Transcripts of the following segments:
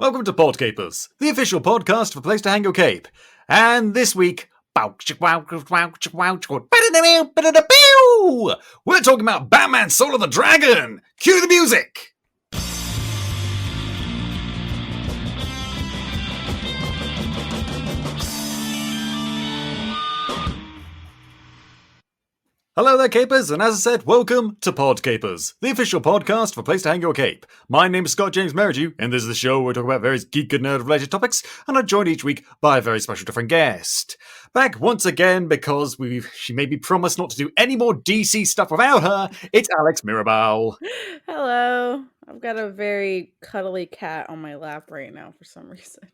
Welcome to Podcapers, the official podcast for a place to hang your cape. And this week, we're talking about Batman Soul of the Dragon. Cue the music! Hello there, Capers, and as I said, welcome to Podcapers, the official podcast for a place to hang your cape. My name is Scott James Merridew, and this is the show where we talk about various geek and nerd-related topics, and I'm joined each week by a very special different guest. Back once again because she made me promise not to do any more DC stuff without her, it's Alex Mirabal. Hello. I've got a very cuddly cat on my lap right now for some reason.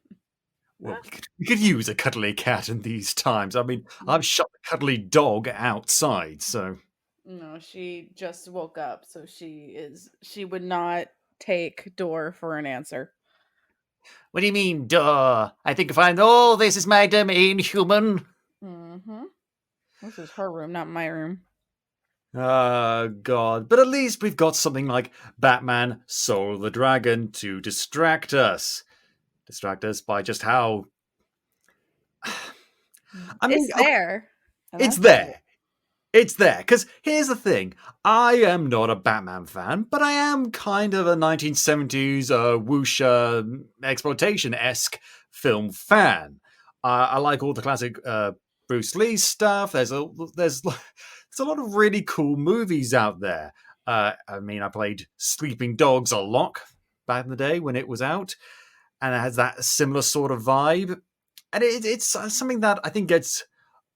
Well, we could use a cuddly cat in these times. I mean, I've shut the cuddly dog outside, so... No, she just woke up, so she would not take door for an answer. What do you mean, duh? I think I find all this is my domain, human. Mm-hmm. This is her room, not my room. Oh, God. But at least we've got something like Batman Soul of the Dragon to distract us. Distract us by just how... I mean, it's there. It's there. It's there. Because here's the thing. I am not a Batman fan, but I am kind of a 1970s whoosher exploitation-esque film fan. I like all the classic Bruce Lee stuff. There's a lot of really cool movies out there. I mean, I played Sleeping Dogs a lot back in the day when it was out. And it has that similar sort of vibe. And it's something that I think gets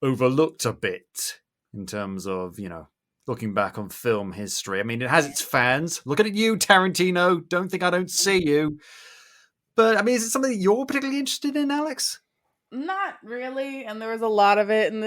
overlooked a bit in terms of, looking back on film history. I mean, it has its fans. Look at you, Tarantino. Don't think I don't see you. But, I mean, is it something that you're particularly interested in, Alex? Not really. And there was a lot of it. And,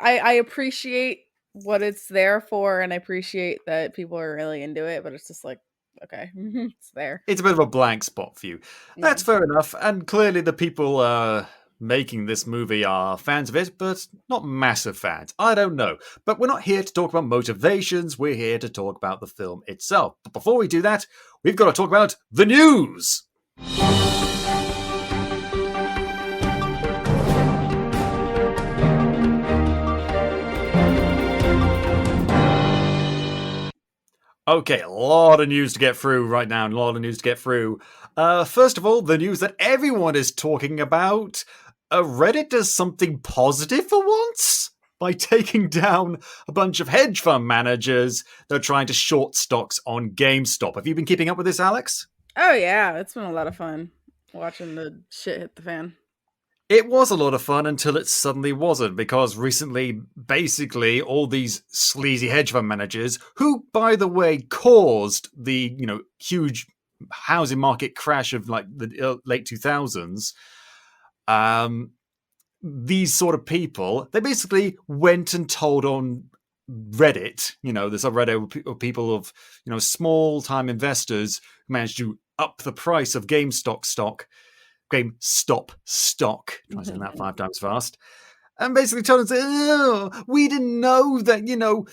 I appreciate what it's there for. And I appreciate that people are really into it. But it's just like, okay, it's there. It's a bit of a blank spot for you. That's fair enough. And clearly the people making this movie are fans of it, but not massive fans. I don't know. But we're not here to talk about motivations. We're here to talk about the film itself. But before we do that, we've got to talk about the news. Okay, a lot of news to get through right now, First of all, the news that everyone is talking about. Reddit does something positive for once by taking down a bunch of hedge fund managers that are trying to short stocks on GameStop. Have you been keeping up with this, Alex? Oh, yeah. It's been a lot of fun watching the shit hit the fan. It was a lot of fun until it suddenly wasn't, because recently, basically, all these sleazy hedge fund managers, who, by the way, caused the, huge housing market crash of like the late 2000s, these sort of people, they basically went and told on Reddit, there's a Reddit of people of, small-time investors who managed to up the price of GameStop stock, try saying that 5 times fast, and basically told them, oh, we didn't know that,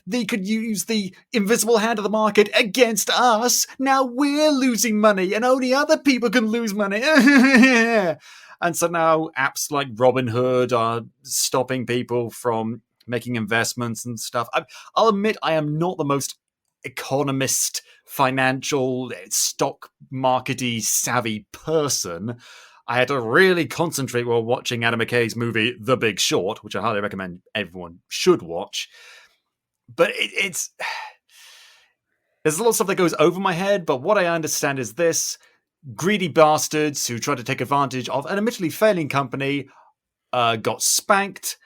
they could use the invisible hand of the market against us. Now we're losing money and only other people can lose money. And so now apps like Robinhood are stopping people from making investments and stuff. I'll admit I am not the most economist, financial, stock markety savvy person. I had to really concentrate while watching Adam McKay's movie The Big Short, which I highly recommend everyone should watch. But there's a lot of stuff that goes over my head, but what I understand is this. Greedy bastards who tried to take advantage of an admittedly failing company got spanked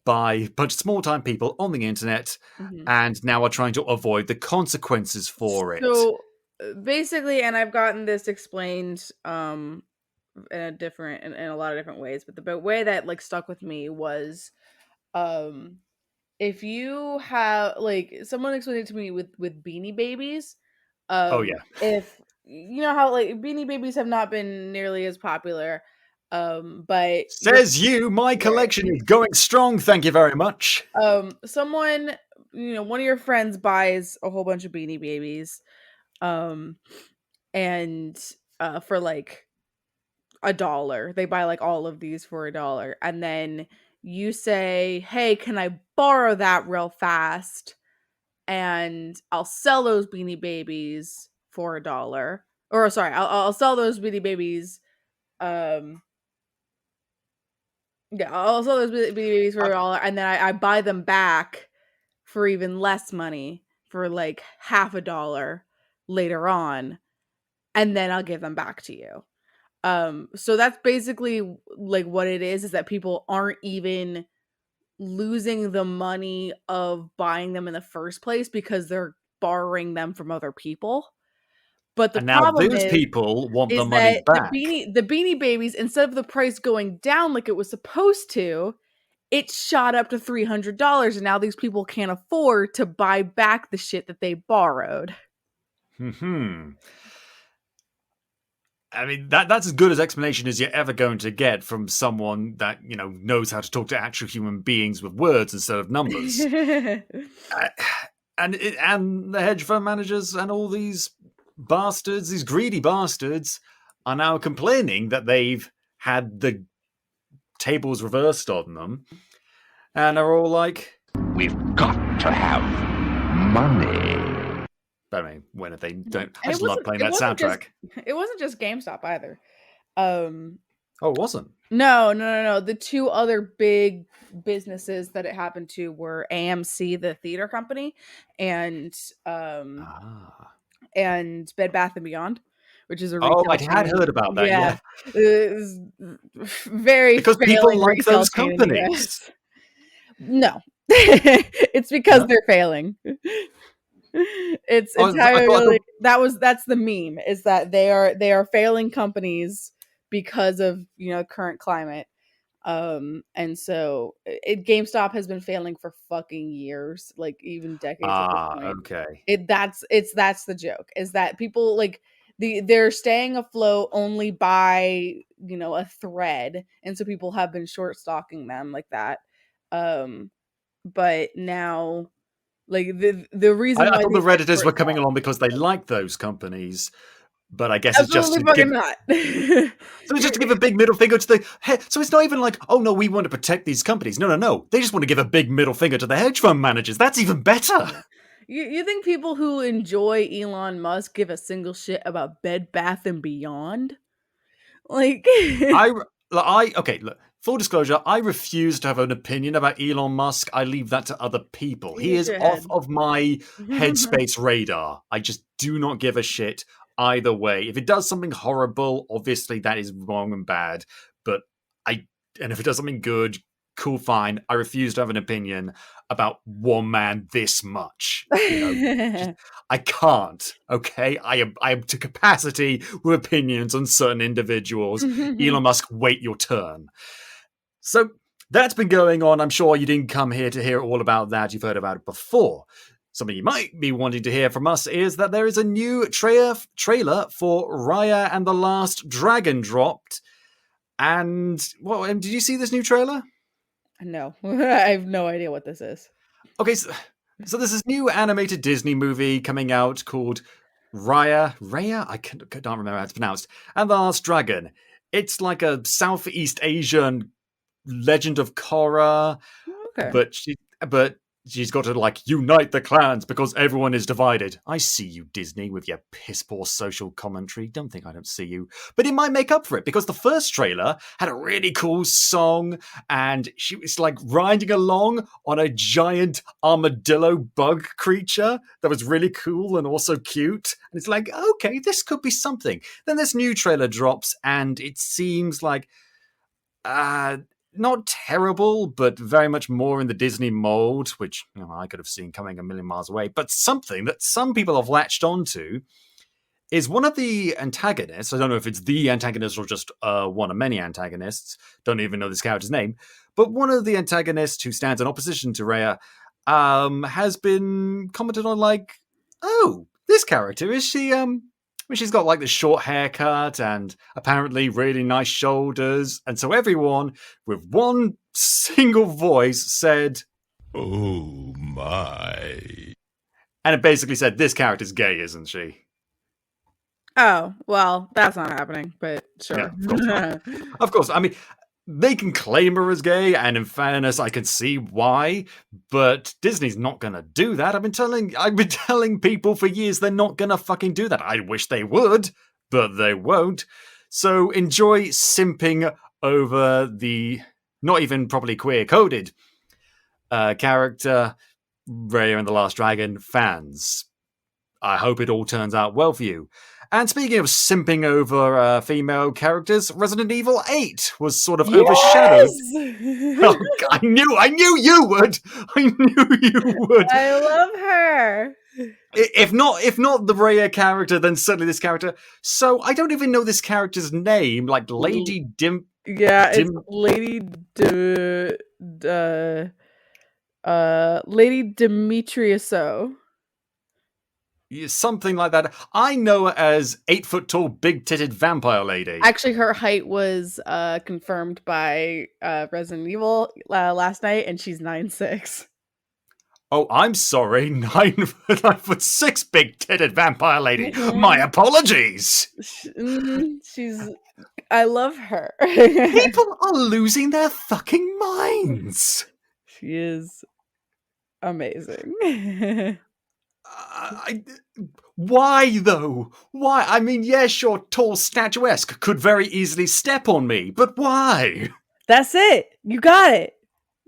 by a bunch of small-time people on the internet, and now are trying to avoid the consequences for it. So basically, and I've gotten this explained in a lot of different ways, but the way that stuck with me was if you have someone explained it to me with Beanie Babies. Oh yeah. If you know how Beanie Babies have not been nearly as popular, but says you, my collection is going strong. Thank you very much. Someone, one of your friends buys a whole bunch of Beanie Babies, and for $1. They buy like all of these for $1. And then you say, hey, can I borrow that real fast? And I'll sell those Beanie Babies for $1. Or sorry, I'll sell those Beanie Babies. Yeah, I'll sell those Beanie Babies for $1, and then I buy them back for even less money, for like half $1 later on, and then I'll give them back to you. So that's basically like what it is that people aren't even losing the money of buying them in the first place because they're borrowing them from other people. But the And now problem those people want the is money that back. the Beanie Babies, instead of the price going down like it was supposed to, it shot up to $300, and now these people can't afford to buy back the shit that they borrowed. I mean, that's as good as explanation as you're ever going to get from someone that, knows how to talk to actual human beings with words instead of numbers. And the hedge fund managers and all these bastards, these greedy bastards, are now complaining that they've had the tables reversed on them, and are all like, "We've got to have money." I mean, when if they don't, I And just love playing that soundtrack. It wasn't just GameStop either. Oh, it wasn't? No. The two other big businesses that it happened to were AMC, the theater company, and Bed Bath and Beyond, which is a retail I chain. had heard about that. Yeah. It's very because people like those companies. No, it's because they're failing. It's entirely that's the meme, is that they are failing companies because of current climate. And so GameStop has been failing for fucking years, like even decades at this point. Okay. That's the joke, is that people like they're staying afloat only by a thread, and so people have been short stocking them like that. But now, like the reason I thought the Redditors were coming along because they like those companies, but I guess it's just to give, not. So it's just to give a big middle finger to the head. So it's not even like, oh no, we want to protect these companies. No. They just want to give a big middle finger to the hedge fund managers. That's even better. You think people who enjoy Elon Musk give a single shit about Bed Bath and Beyond? Like, okay, look, full disclosure, I refuse to have an opinion about Elon Musk. I leave that to other people. He is off of my headspace radar. I just do not give a shit either way. If it does something horrible, obviously that is wrong and bad. But and if it does something good, cool, fine. I refuse to have an opinion about one man this much. I can't. Okay, I am to capacity with opinions on certain individuals. Elon Musk, wait your turn. So that's been going on. I'm sure you didn't come here to hear all about that. You've heard about it before. Something you might be wanting to hear from us is that there is a new trailer for Raya and the Last Dragon dropped. And did you see this new trailer? No, I have no idea what this is. Okay, so there's this new animated Disney movie coming out called Raya? I can't remember how it's pronounced. And the Last Dragon. It's like a Southeast Asian Legend of Korra, Okay. but she's got to unite the clans because everyone is divided. I see you, Disney, with your piss poor social commentary. Don't think I don't see you. But it might make up for it because the first trailer had a really cool song and she was riding along on a giant armadillo bug creature that was really cool and also cute. And it's like, okay, this could be something. Then this new trailer drops and it seems like not terrible, but very much more in the Disney mold, which I could have seen coming a million miles away. But something that some people have latched onto is one of the antagonists. I don't know if it's the antagonist or just one of many antagonists. Don't even know this character's name. But one of the antagonists who stands in opposition to Rhea has been commented on oh, this character, is she... she's got the short haircut and apparently really nice shoulders. And so everyone with one single voice said, "Oh my." And it basically said, this character's gay, isn't she? Oh, well, that's not happening, but sure. Yeah, of course not. Of course, I mean, they can claim her as gay, and in fairness, I can see why. But Disney's not gonna do that. I've been telling people for years they're not gonna fucking do that. I wish they would, but they won't. So enjoy simping over the not even properly queer coded character Raya and the Last Dragon fans. I hope it all turns out well for you. And speaking of simping over female characters, Resident Evil 8 was sort of overshadowed. Oh, I knew you would. I knew you would. I love her. If not the Raya character, then certainly this character. So I don't even know this character's name. Like Lady Yeah, it's Lady Lady Demetriouso. Something like that. I know her as 8-foot tall, big-titted vampire lady. Actually, her height was confirmed by Resident Evil last night, and she's 9'6". Oh, I'm sorry, 9'6", big-titted vampire lady. My apologies. She's. I love her. People are losing their fucking minds. She is amazing. Why though? Why? I mean, yes, you're tall, statuesque, could very easily step on me, but why? That's it. You got it.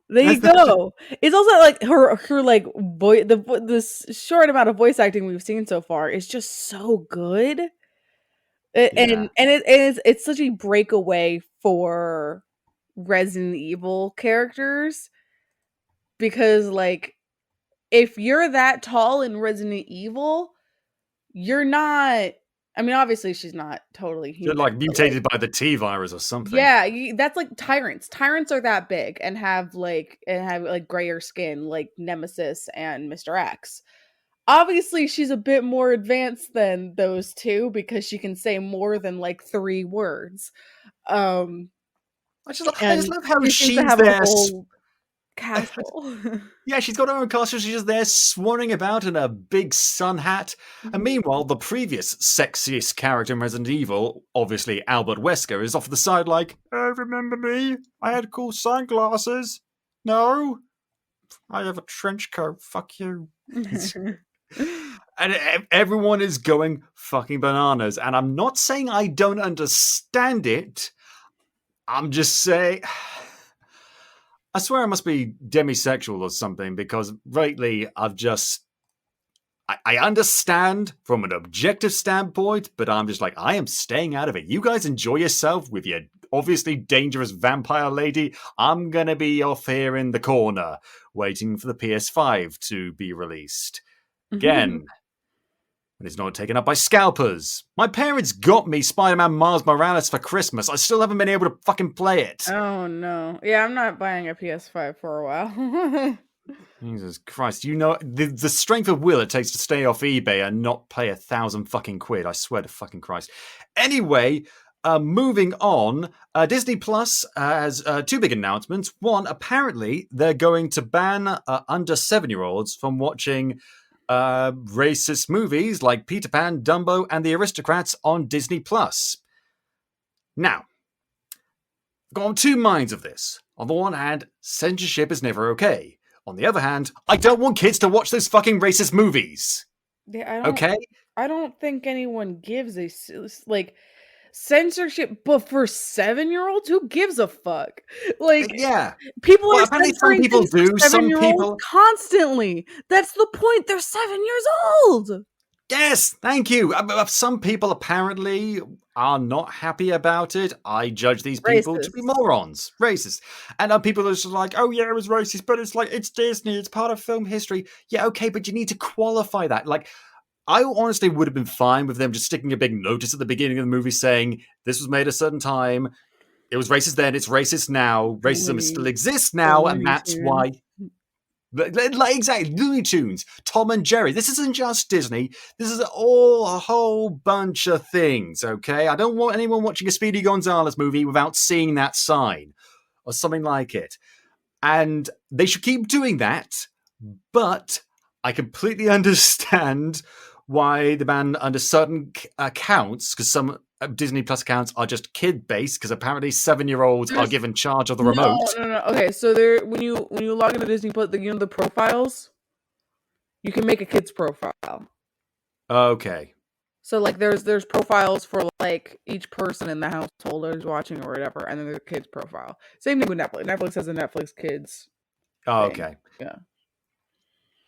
There you go. It's also like her like voice. This short amount of voice acting we've seen so far is just so good, and it's such a breakaway for Resident Evil characters because like. If you're that tall in Resident Evil, you're not. I mean, obviously, she's not totally human. You're like mutated by the T virus or something. Yeah, that's like tyrants. Tyrants are that big and have like grayer skin, like Nemesis and Mr. X. Obviously, she's a bit more advanced than those two because she can say more than like 3 words. I just love how she's there. Castle. Yeah, she's got her own castle. She's just there swanning about in a big sun hat. And meanwhile, the previous sexiest character in Resident Evil, obviously Albert Wesker, is off to the side like, oh, remember me? I had cool sunglasses. No? I have a trench coat. Fuck you. And everyone is going fucking bananas. And I'm not saying I don't understand it. I'm just saying... I swear I must be demisexual or something because lately I've just... I understand from an objective standpoint, but I'm just like, I am staying out of it. You guys enjoy yourself with your obviously dangerous vampire lady. I'm going to be off here in the corner waiting for the PS5 to be released. Again... And it's not taken up by scalpers. My parents got me Spider-Man Miles Morales for Christmas. I still haven't been able to fucking play it. Oh, no. Yeah, I'm not buying a PS5 for a while. Jesus Christ. You know, the strength of will it takes to stay off eBay and not pay 1,000 fucking quid. I swear to fucking Christ. Anyway, moving on. Disney Plus has 2 big announcements. One, apparently, they're going to ban under 7-year-olds from watching... racist movies like Peter Pan, Dumbo, and The Aristocrats on Disney Plus. Now, I've got on 2 minds of this. On the one hand, censorship is never okay. On the other hand, I don't want kids to watch those fucking racist movies. Yeah, okay? I don't think anyone gives a like censorship, but for 7-year-olds, who gives a fuck? Like, yeah, people are apparently some people do. Some people constantly. That's the point. They're 7 years old. Yes, thank you. Some people apparently are not happy about it. I judge these people to be morons, racist, and people are just like, "Oh yeah, it was racist," but it's like it's Disney. It's part of film history. Yeah, okay, but you need to qualify that. Like, I honestly would have been fine with them just sticking a big notice at the beginning of the movie saying this was made at a certain time. It was racist then. It's racist now. Racism still exists now, and that's why. Like, exactly, Looney Tunes, Tom and Jerry. This isn't just Disney. This is all a whole bunch of things, okay? I don't want anyone watching a Speedy Gonzales movie without seeing that sign or something like it. And they should keep doing that, but I completely understand why the ban under certain accounts, because some Disney Plus accounts are just kid-based, because apparently 7-year-olds are given charge of the remote. No. Okay, so there, when you log into Disney Plus, the profiles, you can make a kid's profile. Okay. So like there's profiles for like each person in the household who's watching or whatever, and then there's a kid's profile. Same thing with Netflix. Netflix has a Netflix Kids. Oh, thing. okay. Yeah.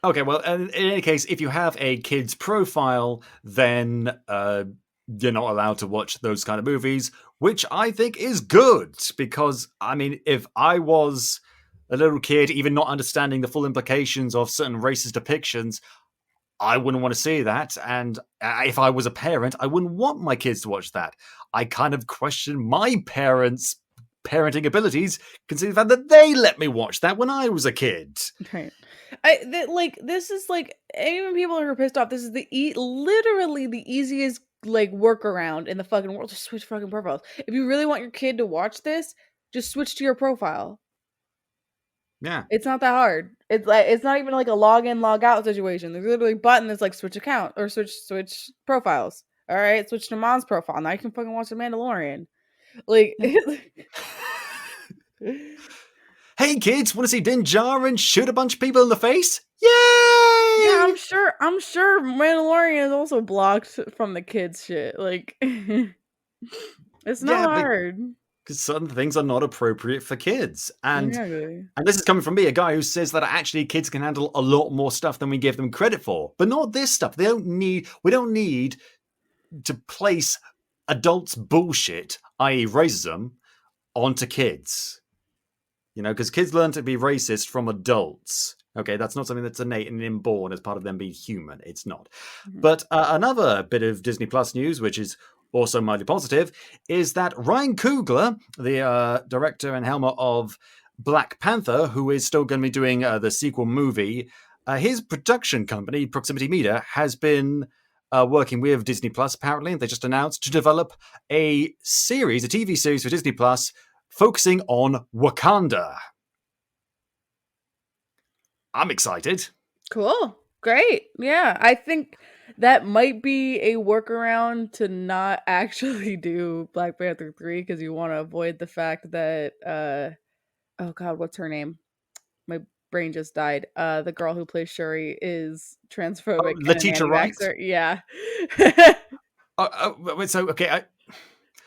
Okay, well, in any case, if you have a kid's profile, then you're not allowed to watch those kind of movies, which I think is good, because, I mean, if I was a little kid, even not understanding the full implications of certain racist depictions, I wouldn't want to see that, and if I was a parent, I wouldn't want my kids to watch that. I kind of question my parents' parenting abilities, considering the fact that they let me watch that when I was a kid. Right. This is like, even people who are pissed off, this is literally the easiest like workaround in the fucking world. Just switch fucking profiles. If you really want your kid to watch this, just switch to your profile. Yeah. It's not that hard. It's not even like a log in, log out situation. There's literally a button that's like switch account or switch profiles. All right, switch to mom's profile. Now you can fucking watch The Mandalorian. Like, hey kids, want to see Din Djarin shoot a bunch of people in the face? Yay! yeah, I'm sure Mandalorian is also blocked from the kids shit. Like, it's not hard. Because certain things are not appropriate for kids. And Exactly. and this is coming from me, a guy who says that actually kids can handle a lot more stuff than we give them credit for. But not this stuff. We don't need to place adults' bullshit, i.e. racism, onto kids. You know, because kids learn to be racist from adults. Okay, that's not something that's innate and inborn as part of them being human. It's not. Mm-hmm. But another bit of Disney Plus news, which is also mildly positive, is that Ryan Coogler, the director and helmer of Black Panther, who is still going to be doing the sequel movie, his production company, Proximity Media, has been working with Disney Plus, apparently. They just announced to develop a TV series for Disney Plus, focusing on Wakanda. I'm excited. Cool. Great. Yeah. I think that might be a workaround to not actually do Black Panther 3, because you want to avoid the fact that oh god, what's her name? My brain just died. The girl who plays Shuri is transphobic and Letitia an Wright? anti-vaxxer. Yeah.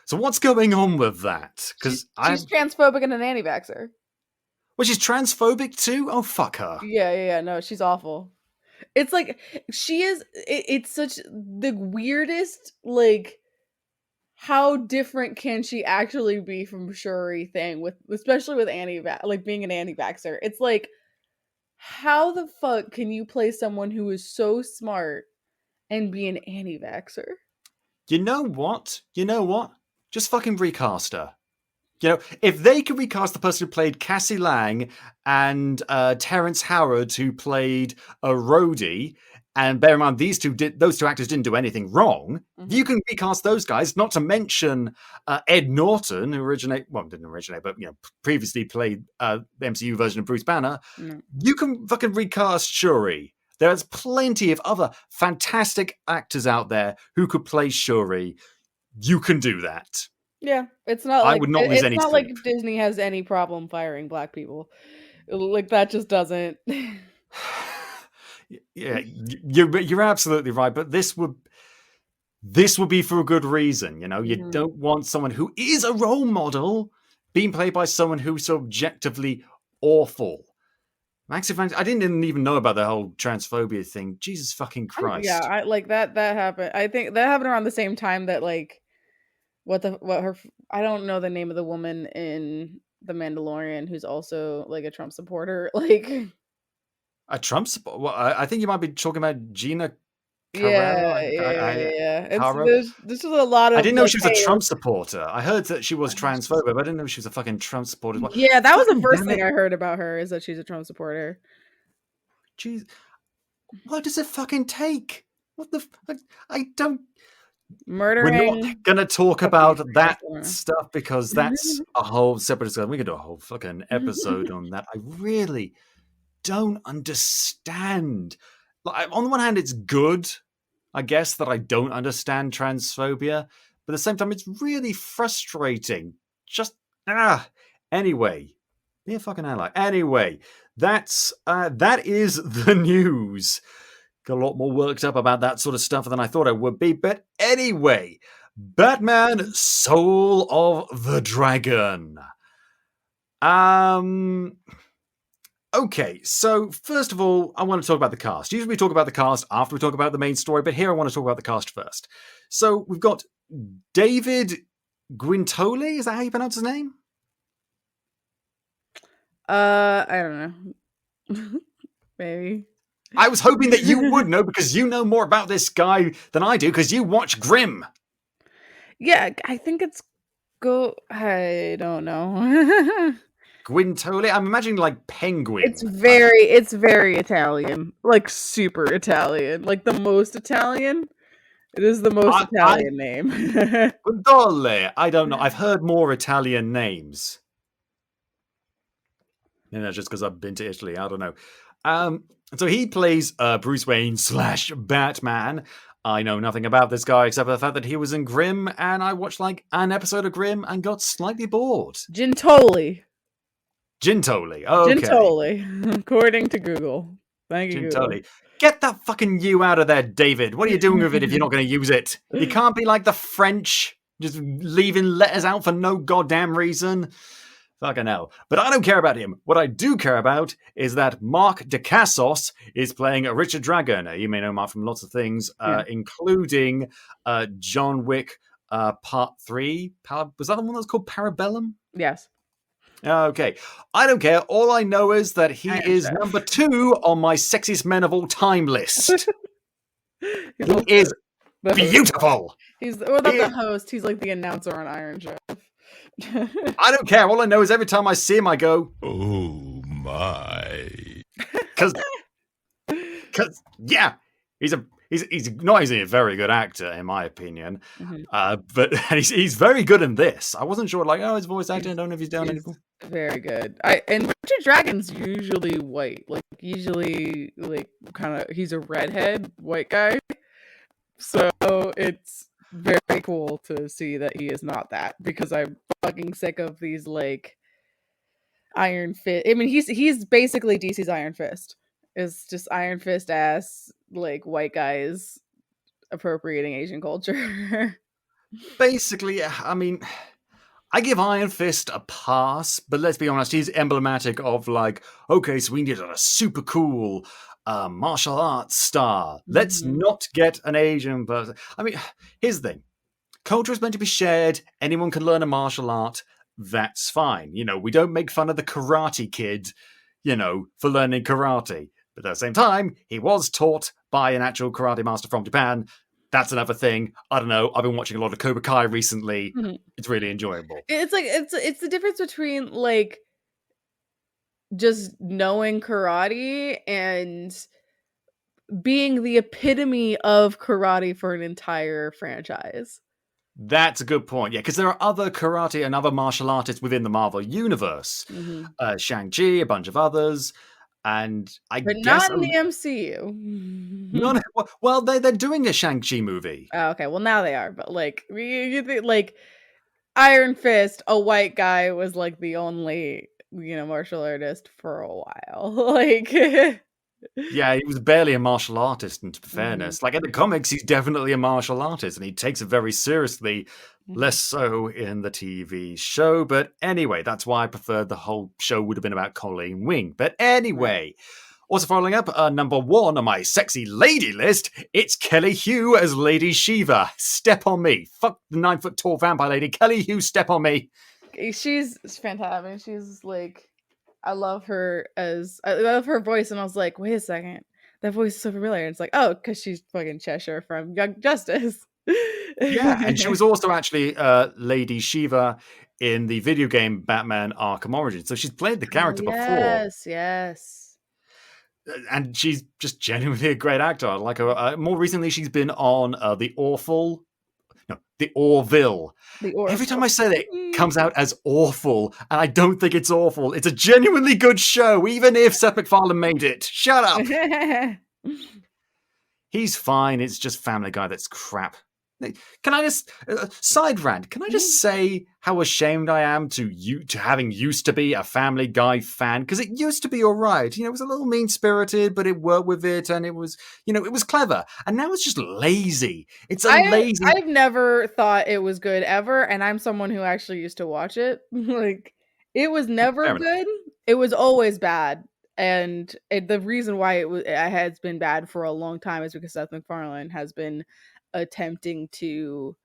So what's going on with that? Because she's transphobic and an anti-vaxxer. Well, she's transphobic too? Oh, fuck her. Yeah. No, she's awful. It's like, she is, it's such the weirdest, like, how different can she actually be from Shuri thing, especially with being an anti-vaxxer. It's like, how the fuck can you play someone who is so smart and be an anti-vaxxer? You know what? Just fucking recast her. You know, if they could recast the person who played Cassie Lang and Terrence Howard, who played Rhodey, and bear in mind those two actors didn't do anything wrong. Mm-hmm. You can recast those guys. Not to mention Ed Norton, who didn't originate, but previously played the MCU version of Bruce Banner. Mm-hmm. You can fucking recast Shuri. There's plenty of other fantastic actors out there who could play Shuri. You can do that. Yeah, it's not like, I would not lose any sleep. Like Disney has any problem firing black people. Like, that just doesn't. Yeah, you're absolutely right, but this would be for a good reason. You know, you don't want someone who is a role model being played by someone who's objectively awful. Actually, I didn't even know about the whole transphobia thing. Jesus fucking Christ! Yeah, that happened. I think that happened around the same time that, like, I don't know the name of the woman in The Mandalorian who's also like a Trump supporter. Like, a Trump supporter? Well, I think you might be talking about Gina Carrera. Yeah. This was a lot of. I didn't know she was a Trump supporter. I heard that she was transphobic, but I didn't know she was a fucking Trump supporter. Yeah, that was the first thing I heard about her, is that she's a Trump supporter. Jeez, what does it fucking take? What the? I don't. Murdering. We're not going to talk about that stuff, because that's a whole separate discussion. We could do a whole fucking episode on that. I really don't understand. Like, on the one hand, it's good. I guess, that I don't understand transphobia, but at the same time, it's really frustrating. Just, Anyway, be a fucking ally. Anyway, that is the news. Got a lot more worked up about that sort of stuff than I thought I would be, but anyway, Batman Soul of the Dragon. Okay, so first of all, I want to talk about the cast. Usually we talk about the cast after we talk about the main story, but here I want to talk about the cast first. So we've got David Guintoli. Is that how you pronounce his name? I don't know. Maybe. I was hoping that you would know because you know more about this guy than I do because you watch Grimm. Yeah, I think it's I don't know. Guintoli? I'm imagining like penguin. It's very Italian. Like super Italian. Like the most Italian. It is the most Italian name. Guintoli. I don't know. I've heard more Italian names. Just because I've been to Italy. I don't know. So he plays Bruce Wayne / Batman. I know nothing about this guy except for the fact that he was in Grimm, and I watched like an episode of Grimm and got slightly bored. Gintoli. Gintoli. Okay. Gintoli, according to Google. Thank you, Gintoli. Google. Get that fucking U out of there, David. What are you doing with it if you're not going to use it? You can't be like the French, just leaving letters out for no goddamn reason. Fucking hell. But I don't care about him. What I do care about is that Mark Dacascos is playing Richard Dragon. You may know Mark from lots of things, including John Wick Part 3. Was that the one that was called Parabellum? Yes. Okay. I don't care. All I know is that he is number 2 on my sexiest men of all time list. He is beautiful. He's not the host. He's like the announcer on Iron Chef. I don't care. All I know is every time I see him, I go, oh my. Because yeah, he's not only a very good actor, in my opinion, but he's very good in this. I wasn't sure, like, his voice acting, I don't know if he's done anything. Very good. And Richard Dragon's usually white. Usually, kind of, he's a redhead white guy. So it's very cool to see that he is not that, because I'm fucking sick of these Iron Fist. I mean, he's basically DC's Iron Fist. It's just Iron Fist ass white guys appropriating Asian culture. Basically, I mean, I give Iron Fist a pass, but let's be honest, he's emblematic of okay, so we needed a super cool martial arts star. Let's not get an Asian person. I mean, here's the thing. Culture is meant to be shared. Anyone can learn a martial art. That's fine. We don't make fun of the Karate Kid, for learning karate. But at the same time, he was taught by an actual karate master from Japan. That's another thing. I don't know. I've been watching a lot of Cobra Kai recently. It's really enjoyable. It's it's the difference between just knowing karate and being the epitome of karate for an entire franchise. That's a good point. Yeah, because there are other karate and other martial artists within the Marvel universe. Shang-Chi, a bunch of others. And but guess not in the MCU. Well, they're doing a Shang-Chi movie. Oh, okay. Well, now they are. But you think Iron Fist, a white guy, was the only martial artist for a while. Yeah, he was barely a martial artist, in fairness. In the comics, he's definitely a martial artist, and he takes it very seriously, less so in the TV show. But anyway, that's why I preferred the whole show would have been about Colleen Wing. But anyway, also following up, number 1 on my sexy lady list, it's Kelly Hu as Lady Shiva. Step on me. Fuck the 9-foot-tall vampire lady. Kelly Hu, step on me. She's fantastic. She's I love her voice, and I was like, wait a second, that voice is so familiar. And it's because she's fucking Cheshire from Young Justice. Yeah, and she was also actually Lady Shiva in the video game Batman Arkham Origins. So she's played the character before. Yes. And she's just genuinely a great actor. I like her. More recently, she's been on The Orville. Every time I say that, it comes out as awful, and I don't think it's awful. It's a genuinely good show, even if Seth MacFarlane made it. Shut up. He's fine. It's just Family Guy that's crap. Can I just side rant? Can I just say how ashamed I am to having used to be a Family Guy fan? Because it used to be all right. It was a little mean spirited, but it worked with it, and it was it was clever. And now it's just lazy. It's a lazy. I've never thought it was good ever, and I'm someone who actually used to watch it. Like, it was never good. It was always bad. And the reason why it has been bad for a long time is because Seth MacFarlane has been attempting to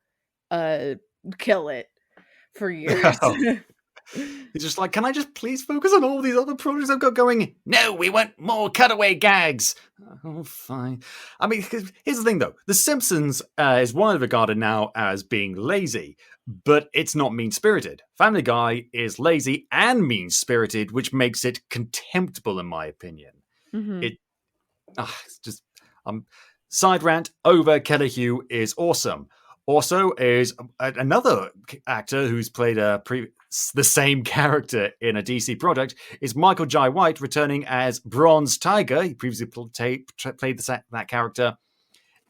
kill it for years. He's just like, can I just please focus on all these other projects I've got going? No, we want more cutaway gags. Oh, fine. I mean, here's the thing, though. The Simpsons is widely regarded now as being lazy, but it's not mean-spirited. Family Guy is lazy and mean-spirited, which makes it contemptible, in my opinion. Mm-hmm. It's just... side rant over Kelly Hu is awesome. Also is another actor who's played the same character in a DC project is Michael Jai White, returning as Bronze Tiger. He previously played that character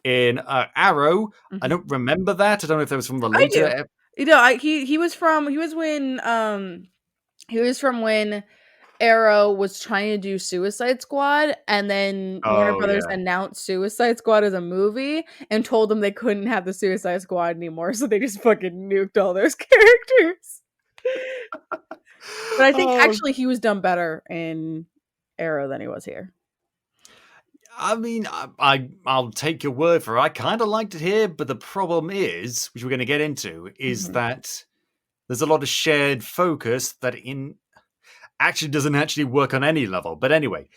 in Arrow. Mm-hmm. I don't remember that. I don't know if that was from the later. He was from when Arrow was trying to do Suicide Squad, and then Warner Brothers announced Suicide Squad as a movie and told them they couldn't have the Suicide Squad anymore, so they just fucking nuked all those characters. But I think actually he was done better in Arrow than he was here. I mean, I'll take your word for it. I kind of liked it here, but the problem is, which we're going to get into, is that there's a lot of shared focus that actually doesn't actually work on any level. But anyway.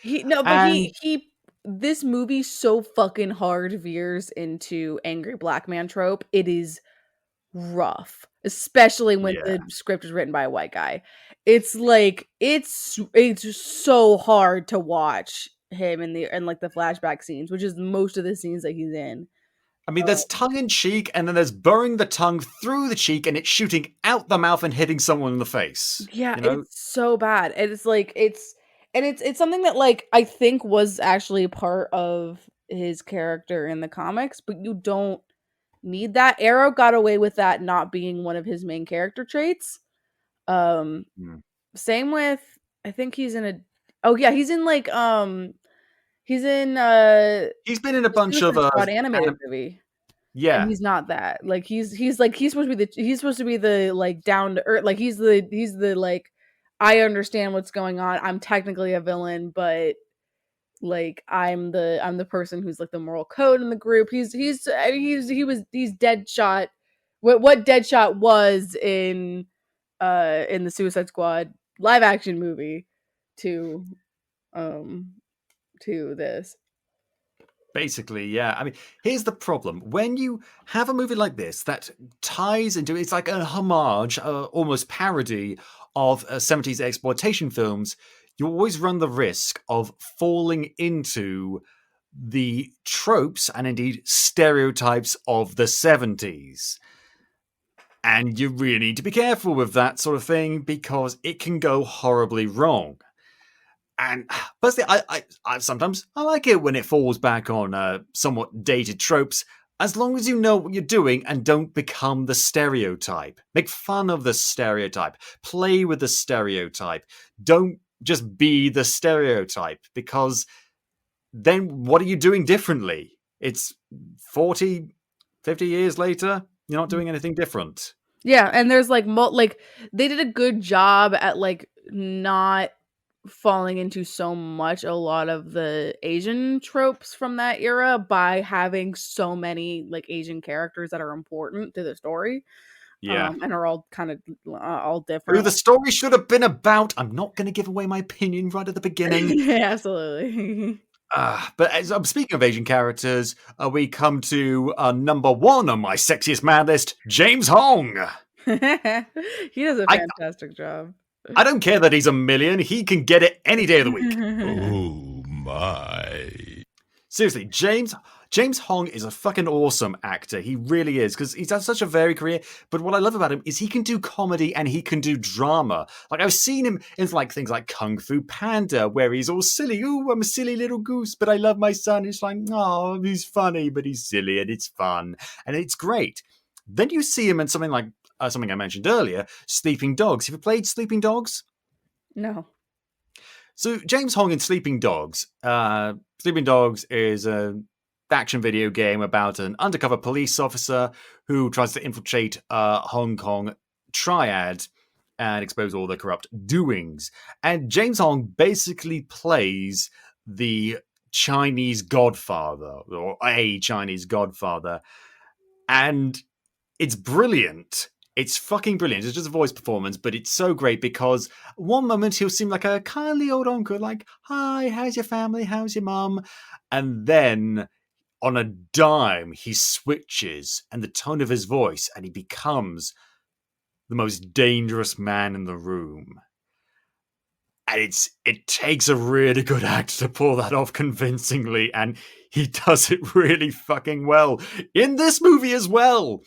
This movie so fucking hard veers into angry black man trope. It is rough, especially when the script is written by a white guy. It's like, it's so hard to watch him in the flashback scenes, which is most of the scenes that he's in. I mean, there's tongue in cheek, and then there's burrowing the tongue through the cheek, and it's shooting out the mouth and hitting someone in the face. Yeah, it's so bad. And it's like it's something that like I think was actually part of his character in the comics, but you don't need that. Arrow got away with that not being one of his main character traits. Same with, I think he's in he's been in a bunch of animated movie. Yeah, and he's not that. Like he's supposed to be the like down to earth. Like he's the like, I understand what's going on. I'm technically a villain, but like I'm the person who's like the moral code in the group. He's Deadshot. What Deadshot was in the Suicide Squad live action movie to this. Basically, yeah. I mean, here's the problem. When you have a movie like this that ties into, it's like a homage, almost parody of 70s exploitation films, you always run the risk of falling into the tropes and indeed stereotypes of the 70s. And you really need to be careful with that sort of thing because it can go horribly wrong. And personally, I sometimes I like it when it falls back on somewhat dated tropes, as long as you know what you're doing and don't become the stereotype. Make fun of the stereotype. Play with the stereotype. Don't just be the stereotype, because then what are you doing differently? It's 40, 50 years later, you're not doing anything different. Yeah, and there's like they did a good job at like not falling into so much a lot of the Asian tropes from that era by having so many like Asian characters that are important to the story. Yeah. And are all kind of all different. Who the story should have been about. I'm not going to give away my opinion right at the beginning. Yeah, absolutely. But as I'm speaking of Asian characters, we come to number one on my sexiest man list, James Hong. He does a fantastic job. I don't care that he's a million. He can get it any day of the week. Oh, my. Seriously, James James Hong is a fucking awesome actor. He really is, because he's had such a varied career. But what I love about him is he can do comedy and he can do drama. Like, I've seen him in like things like Kung Fu Panda, where he's all silly. Ooh, I'm a silly little goose, but I love my son. It's like, oh, he's funny, but he's silly and it's fun. And it's great. Then you see him in something like something I mentioned earlier, Sleeping Dogs. Have you played Sleeping Dogs? No. So James Hong in Sleeping Dogs. Sleeping Dogs is an action video game about an undercover police officer who tries to infiltrate Hong Kong triad and expose all the corrupt doings. And James Hong basically plays the Chinese godfather, or a Chinese godfather. And it's brilliant. It's fucking brilliant. It's just a voice performance, but it's so great because one moment he'll seem like a kindly old uncle, like, hi, how's your family? How's your mum? And then on a dime, he switches and the tone of his voice, and he becomes the most dangerous man in the room. And it takes a really good actor to pull that off convincingly, and he does it really fucking well in this movie as well.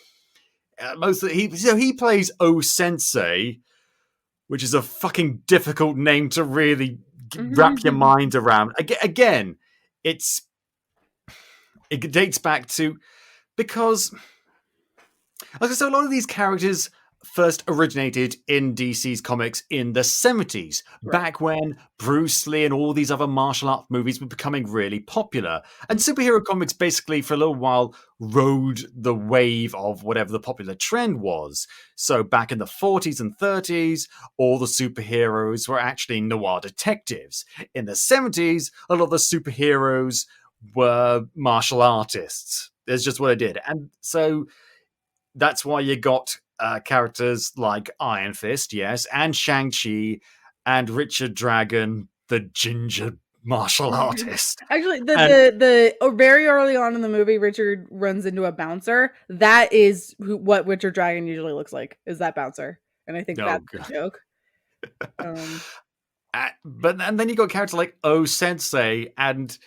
He plays O Sensei, which is a fucking difficult name to really wrap your mind around. Again, it dates back to, because like I said, a lot of these characters first originated in DC's comics in the 70s, back when Bruce Lee and all these other martial art movies were becoming really popular. And superhero comics basically for a little while rode the wave of whatever the popular trend was. So back in the 40s and 30s, all the superheroes were actually noir detectives. In the 70s, a lot of the superheroes were martial artists. It's just what I did. And so that's why you got characters like Iron Fist, yes, and Shang-Chi, and Richard Dragon, the ginger martial artist. Actually, the very early on in the movie, Richard runs into a bouncer. That is what Richard Dragon usually looks like, is that bouncer. And I think that's the joke. And then you got characters like O Sensei, and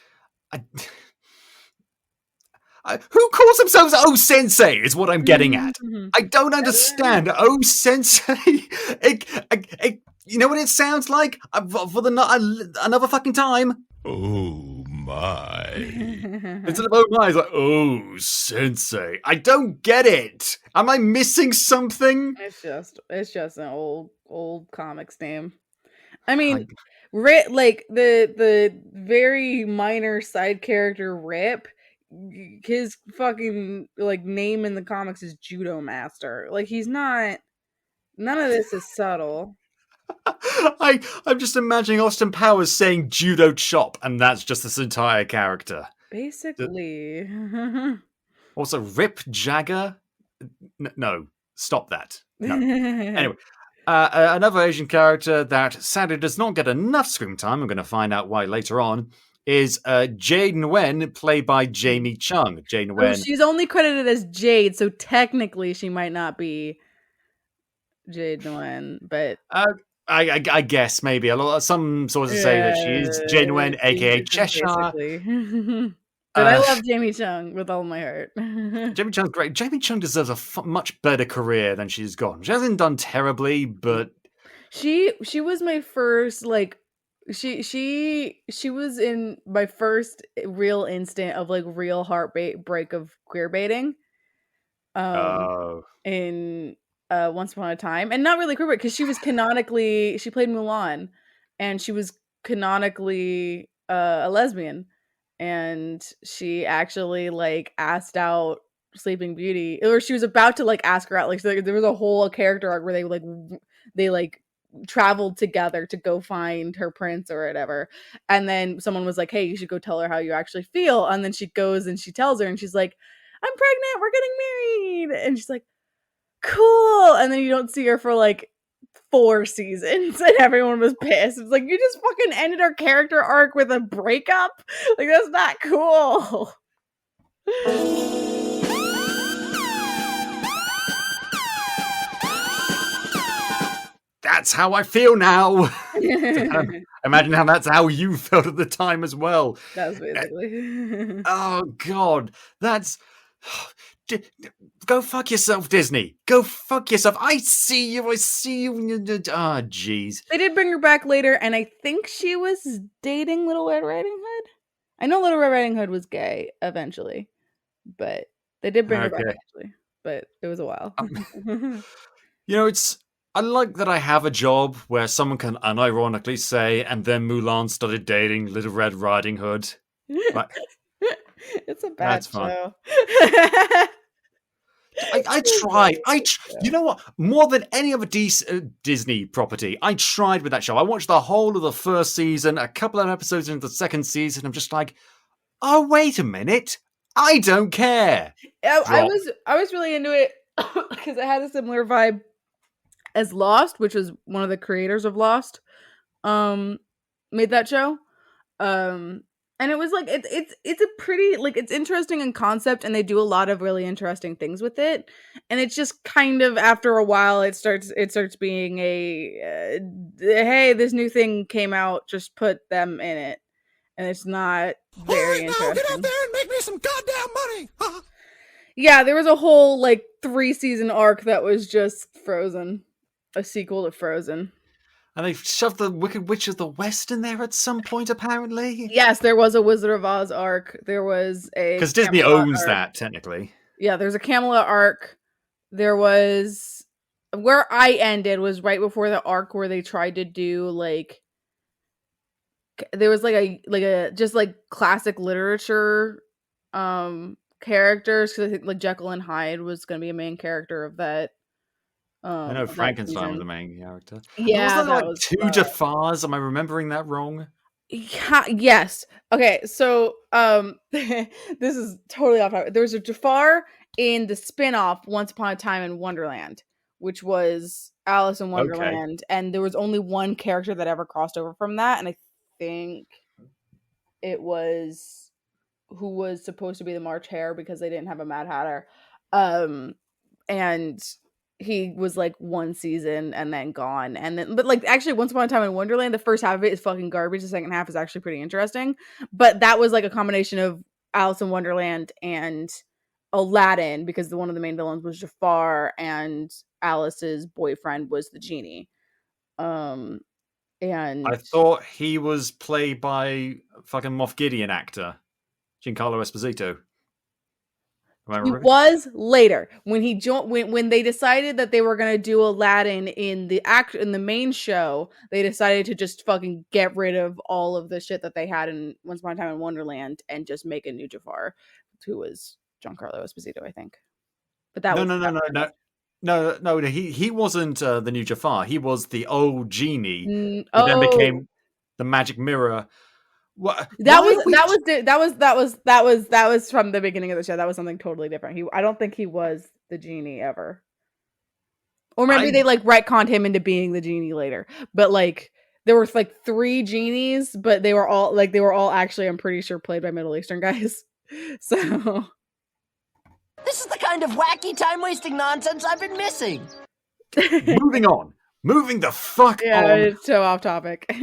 who calls themselves O Sensei is what I'm getting at. I don't understand. O Sensei. You know what it sounds like? For another fucking time. Oh my. Instead of oh my, it's like, oh Sensei. I don't get it. Am I missing something? It's just an old comics name. I mean, like the very minor side character Rip, his fucking like name in the comics is Judo Master. Like, he's not. None of this is subtle. I'm just imagining Austin Powers saying judo chop, and that's just this entire character. Basically. Also, Rip Jagger. No, stop that. No. Anyway. Another Asian character that sadly does not get enough screen time, I'm going to find out why later on, is Jade Nguyen, played by Jamie Chung. Jade Nguyen. She's only credited as Jade, so technically she might not be Jade Nguyen, but I guess maybe some sources say that she is Jade Nguyen, aka Cheshire. But I love Jamie Chung with all my heart. Jamie Chung's great. Jamie Chung deserves a much better career than she's gone. She hasn't done terribly, but she was my first like. She was in my first real instant of like real heartbreak of queer baiting. In Once Upon a Time, and not really queer because she played Mulan, and she was canonically a lesbian, and she actually like asked out Sleeping Beauty, or she was about to like ask her out. Like, so there was a whole character arc where they traveled together to go find her prince or whatever, and then someone was like, hey, you should go tell her how you actually feel, and then she goes and she tells her, and she's like, I'm pregnant, we're getting married, and she's like, cool, and then you don't see her for like 4 seasons, and everyone was pissed. It's like, you just fucking ended our character arc with a breakup? Like, that's not cool. That's how I feel now. Imagine how that's how you felt at the time as well. That was basically. Oh God, that's. Go fuck yourself, Disney. Go fuck yourself. I see you. I see you. Ah, jeez. They did bring her back later, and I think she was dating Little Red Riding Hood. I know Little Red Riding Hood was gay eventually, but they did bring her back eventually. But it was a while. I like that I have a job where someone can unironically say, and then Mulan started dating Little Red Riding Hood. Like, it's a bad show. I tried. You know what? More than any other Disney property, I tried with that show. I watched the whole of the first season, a couple of episodes into the second season. I'm just like, oh, wait a minute. I don't care. I was really into it because it had a similar vibe as Lost, which was one of the creators of Lost, made that show. And it was like it's a pretty, like, it's interesting in concept, and they do a lot of really interesting things with it. And it's just kind of, after a while, it starts being a hey, this new thing came out, just put them in it, and it's not very interesting. Now get out there and make me some goddamn money. Yeah, there was a whole 3-season arc that was just Frozen, a sequel to Frozen. And they shoved the Wicked Witch of the West in there at some point, apparently. Yes, there was a Wizard of Oz arc. There was a... Because Disney owns that, technically. Yeah, there's a Camelot arc. There was... Where I ended was right before the arc where they tried to do, there was a just classic literature characters. Because I think Jekyll and Hyde was going to be a main character of that. I know Frankenstein was the main character. Yeah, was there two Jafars? Am I remembering that wrong? Yeah, yes. Okay, so this is totally off topic. There was a Jafar in the spin-off Once Upon a Time in Wonderland, which was Alice in Wonderland, and there was only one character that ever crossed over from that, and I think it was who was supposed to be the March Hare because they didn't have a Mad Hatter. And he was one season and then gone. And then, but actually Once Upon a Time in Wonderland, the first half of it is fucking garbage. The second half is actually pretty interesting. But that was a combination of Alice in Wonderland and Aladdin, because one of the main villains was Jafar and Alice's boyfriend was the genie. And I thought he was played by fucking Moff Gideon actor Giancarlo Esposito. He was later when he joined. When they decided that they were going to do Aladdin in the main show, they decided to just fucking get rid of all of the shit that they had in Once Upon a Time in Wonderland and just make a new Jafar, who was Giancarlo Esposito, I think. But that no. He wasn't the new Jafar. He was the old genie who then became the magic mirror. That was from the beginning of the show. That was something totally different. I don't think he was the genie ever, or maybe they retconned him into being the genie later. But there were 3 genies, but they were all actually, I'm pretty sure, played by Middle Eastern guys. So this is the kind of wacky time wasting nonsense I've been missing. Moving the fuck on. Yeah, it's so off topic.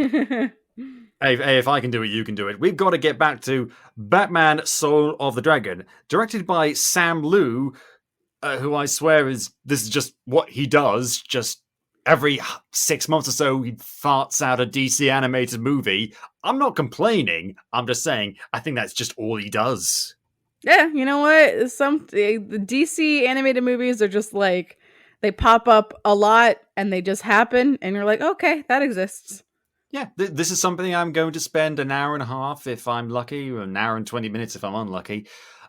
Hey, if I can do it, you can do it. We've got to get back to Batman Soul of the Dragon, directed by Sam Liu, who I swear this is just what he does. Just every 6 months or so, he farts out a DC animated movie. I'm not complaining. I'm just saying, I think that's just all he does. Yeah, you know what? The DC animated movies are just they pop up a lot and they just happen, and you're like, okay, that exists. Yeah, this is something I'm going to spend an hour and a half if I'm lucky, or an hour and 20 minutes if I'm unlucky,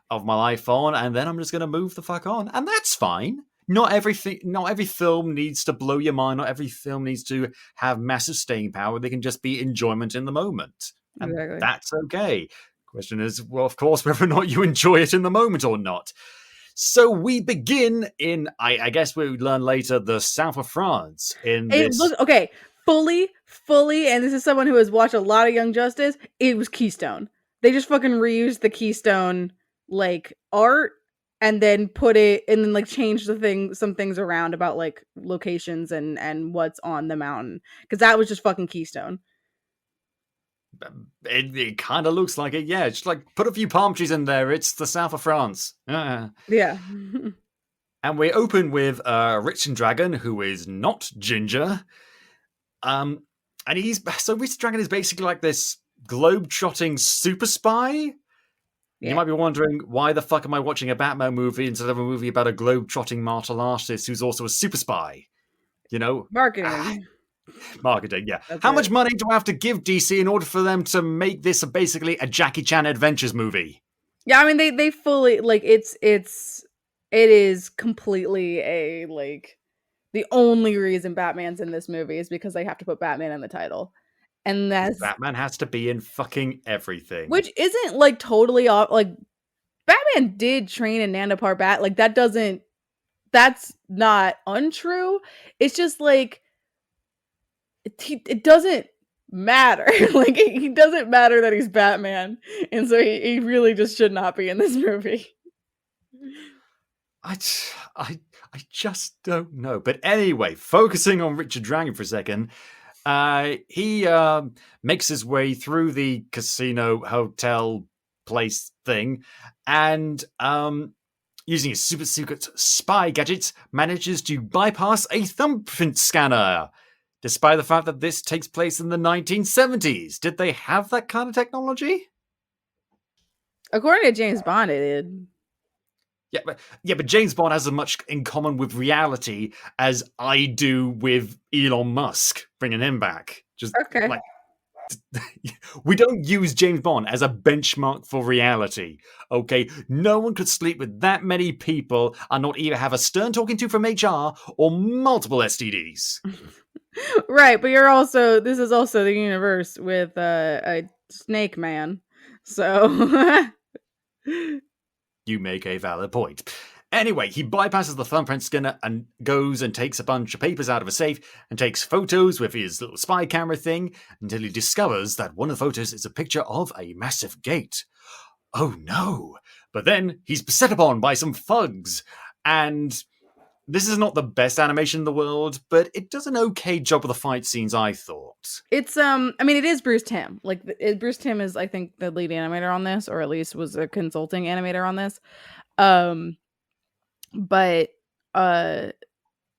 of my life on, and then I'm just going to move the fuck on, and that's fine. Not every film needs to blow your mind. Not every film needs to have massive staying power. They can just be enjoyment in the moment, and exactly. That's okay. Question is, well, of course, whether or not you enjoy it in the moment or not. So we begin in, I guess we learn later, the south of France. Okay. Fully, and this is someone who has watched a lot of Young Justice, it was Keystone. They just fucking reused the Keystone art and then put it, and then changed some things around about locations and what's on the mountain, because that was just fucking Keystone. It kind of looks like it, yeah. It's like, put a few palm trees in there. It's the south of France. Yeah. And we open with Richard Dragon, who is not Ginger. And Richard Dragon is basically like this globe-trotting super spy. Yeah. You might be wondering, why the fuck am I watching a Batman movie instead of a movie about a globe-trotting martial artist who's also a super spy? You know? Marketing. Marketing, yeah. That's How it. much money do I have to give DC in order for them to make this basically a Jackie Chan Adventures movie? Yeah, I mean they fully like it is completely a like the only reason Batman's in this movie is because they have to put Batman in the title. And that's Batman has to be in fucking everything. which isn't like totally off like Batman did train in Nanda Parbat. Like that's not untrue. It's just like it doesn't matter. Like he doesn't matter that he's Batman. And so he really just should not be in this movie. I just don't know. But anyway, focusing on Richard Dragon for a second, he makes his way through the casino hotel place thing, and using his super secret spy gadgets, manages to bypass a thumbprint scanner. Despite the fact that this takes place in the 1970s. Did they have that kind of technology? According to James Bond, it did. Yeah, but James Bond has as much in common with reality as I do with Elon Musk, bringing him back. Just Okay. like we don't use James Bond as a benchmark for reality. Okay, no one could sleep with that many people and not either have a stern talking to from HR or multiple STDs. Right, but this is also the universe with a snake man. So You make a valid point. Anyway, he bypasses the thumbprint scanner and goes and takes a bunch of papers out of a safe and takes photos with his little spy camera thing until he discovers that one of the photos is a picture of a massive gate. Oh no! But then he's beset upon by some thugs, and this is not the best animation in the world, but it does an okay job of the fight scenes, I thought. it's I mean it is Bruce Timm. Like Bruce Timm is I think the lead animator on this, or at least was a consulting animator on this. But at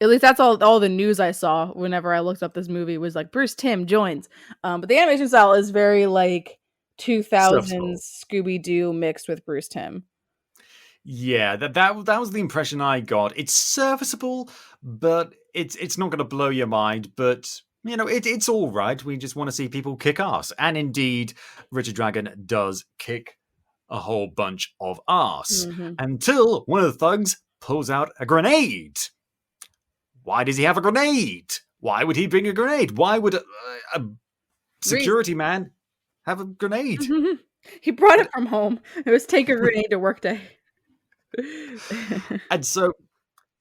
least that's all the news I saw whenever I looked up this movie was like Bruce Timm joins. But the animation style is very like 2000s Scooby-Doo mixed with Bruce Timm. Yeah, that was the impression I got. It's serviceable, but it's not going to blow your mind. But you know, it's all right. We just want to see people kick ass, and indeed, Richard Dragon does kick a whole bunch of ass until one of the thugs pulls out a grenade. Why does he have a grenade? Why would he bring a grenade? Why would a security man have a grenade? He brought it from home. It was take a grenade to work day. And so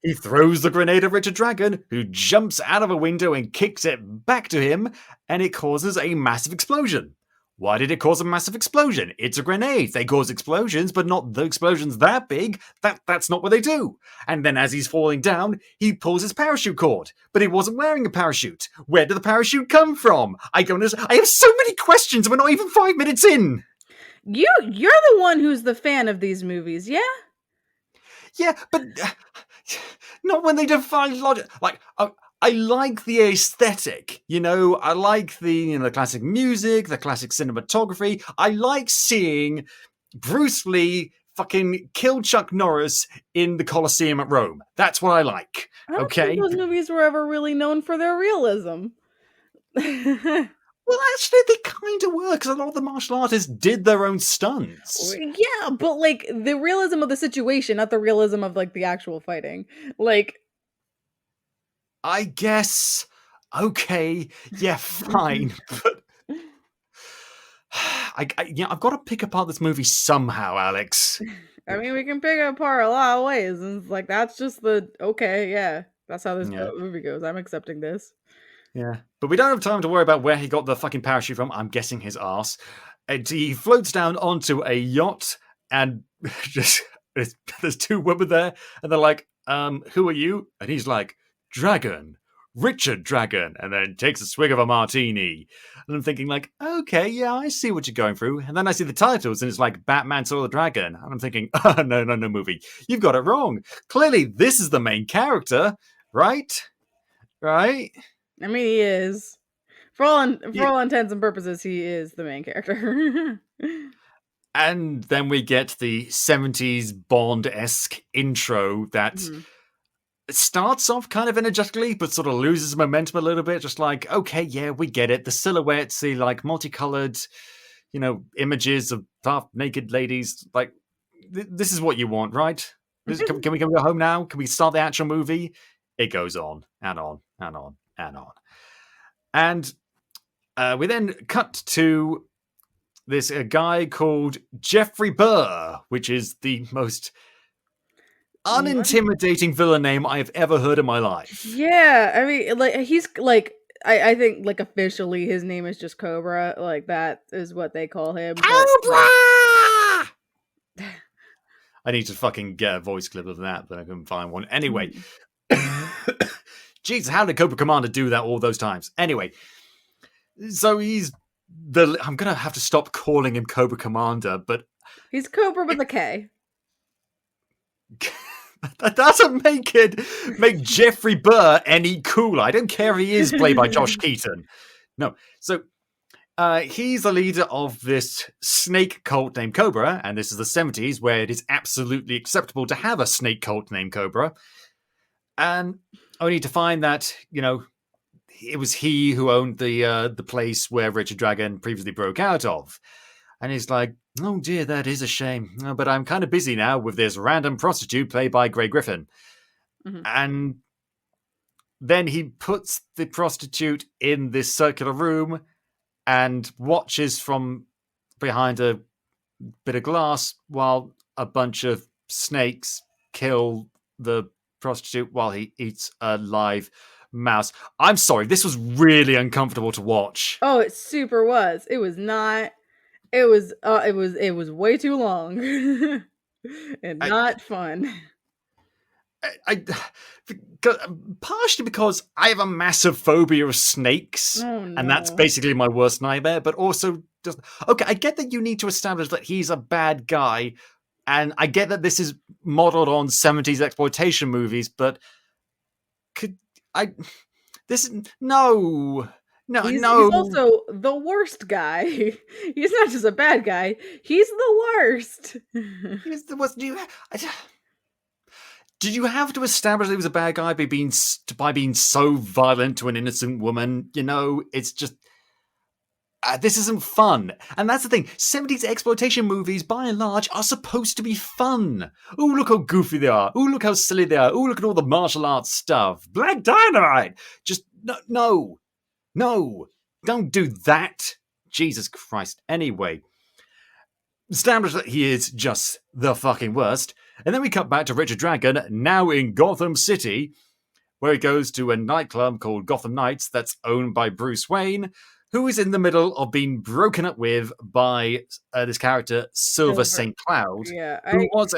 he throws the grenade at Richard Dragon, who jumps out of a window and kicks it back to him, and it causes a massive explosion. Why did it cause a massive explosion? It's a grenade. They cause explosions, but not the explosions that big. That's not what they do. And then as he's falling down, he pulls his parachute cord. But he wasn't wearing a parachute. Where did the parachute come from? I have so many questions. We're not even 5 minutes in. You're the one who's the fan of these movies, yeah? Yeah, but not when they defy logic. Like, I like the aesthetic, you know. I like the classic music, the classic cinematography. I like seeing Bruce Lee fucking kill Chuck Norris in the Colosseum at Rome. That's what I like. I don't Okay. think those movies were ever really known for their realism. Well, actually, they kind of were, because a lot of the martial artists did their own stunts. Yeah, but like the realism of the situation, not the realism of like the actual fighting. Like, I guess, okay, yeah, fine, but I've got to pick apart this movie somehow, Alex. I mean, we can pick it apart a lot of ways, and it's like that's just okay, yeah, that's how this movie goes. I'm accepting this. Yeah, but we don't have time to worry about where he got the fucking parachute from. I'm guessing his arse. And he floats down onto a yacht, and just there's two women there, and they're like, "Who are you?" And he's like, "Dragon, Richard Dragon, and then takes a swig of a martini. And I'm thinking like, okay, yeah, I see what you're going through. And then I see the titles, and it's like Batman Soul of the Dragon. And I'm thinking, oh, no, movie. You've got it wrong. Clearly, this is the main character, right? Right? I mean, he is. For all intents and purposes, he is the main character. And then we get the 70s Bond-esque intro that starts off kind of energetically, but sort of loses momentum a little bit. Just like, okay, yeah, we get it. The silhouettes, the like multicolored, images of half-naked ladies. Like, this is what you want, right? Can we go home now? Can we start the actual movie? It goes on and on and on and on. And we then cut to this guy called Jeffrey Burr, which is the most unintimidating villain name I have ever heard in my life. Yeah, I mean, like he's like, I think like officially his name is just Cobra. Like that is what they call him. Cobra! I need to fucking get a voice clip of that, but I couldn't find one. Anyway, Jesus, how did Cobra Commander do that all those times? Anyway, so he's I'm gonna have to stop calling him Cobra Commander, but he's Cobra with a K. That doesn't make Jeffrey Burr any cooler. I don't care if he is played by Josh Keaton. No. So he's the leader of this snake cult named Cobra, and this is the 70s where it is absolutely acceptable to have a snake cult named Cobra. And only to find that, it was he who owned the place where Richard Dragon previously broke out of. And he's like, oh dear, that is a shame. But I'm kind of busy now with this random prostitute played by Grey Griffin. Mm-hmm. And then he puts the prostitute in this circular room and watches from behind a bit of glass while a bunch of snakes kill the prostitute while he eats a live mouse. I'm sorry, this was really uncomfortable to watch. Oh, it super was. It was not. It was way too long and not fun. Partially because I have a massive phobia of snakes, and that's basically my worst nightmare. But also, just okay, I get that you need to establish that he's a bad guy, and I get that this is modeled on 70s exploitation movies. But He's also the worst guy. He's not just a bad guy. He's the worst. He's the worst. Did you have to establish that he was a bad guy by being so violent to an innocent woman? It's just this isn't fun. And that's the thing. 70s exploitation movies, by and large, are supposed to be fun. Oh, look how goofy they are. Oh, look how silly they are. Oh, look at all the martial arts stuff. Black Dynamite. Just no, don't do that. Jesus Christ. Anyway, establish that he is just the fucking worst. And then we cut back to Richard Dragon, now in Gotham City, where he goes to a nightclub called Gotham Knights that's owned by Bruce Wayne, who is in the middle of being broken up with by this character, Silver St. Cloud, who was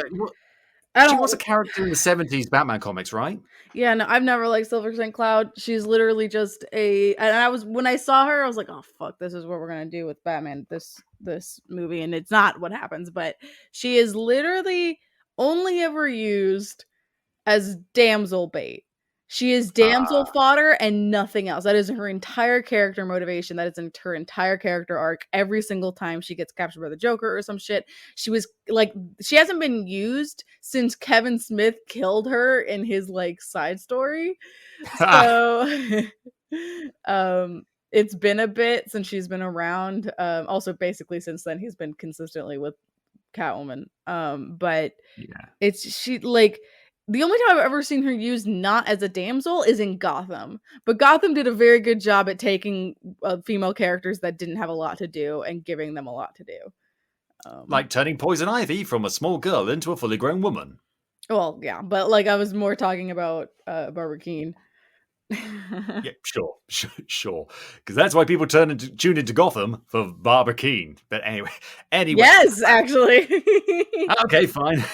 a character in the 70s Batman comics, right? Yeah, no, I've never liked Silver St. Cloud. She's literally just when I saw her, I was like, oh fuck, this is what we're gonna do with Batman, this movie, and it's not what happens, but she is literally only ever used as damsel bait. She is damsel fodder and nothing else. That is her entire character motivation. That is her entire character arc. Every single time she gets captured by the Joker or some shit, she hasn't been used since Kevin Smith killed her in his side story. So it's been a bit since she's been around. Also, basically since then, he's been consistently with Catwoman. But yeah, the only time I've ever seen her used not as a damsel is in Gotham. But Gotham did a very good job at taking female characters that didn't have a lot to do and giving them a lot to do. Like turning Poison Ivy from a small girl into a fully grown woman. Well, yeah, but I was more talking about Barbara Keene. Yeah, sure. Because that's why people tune into Gotham for Barbara Keene. But anyway. Yes, actually. Okay, fine.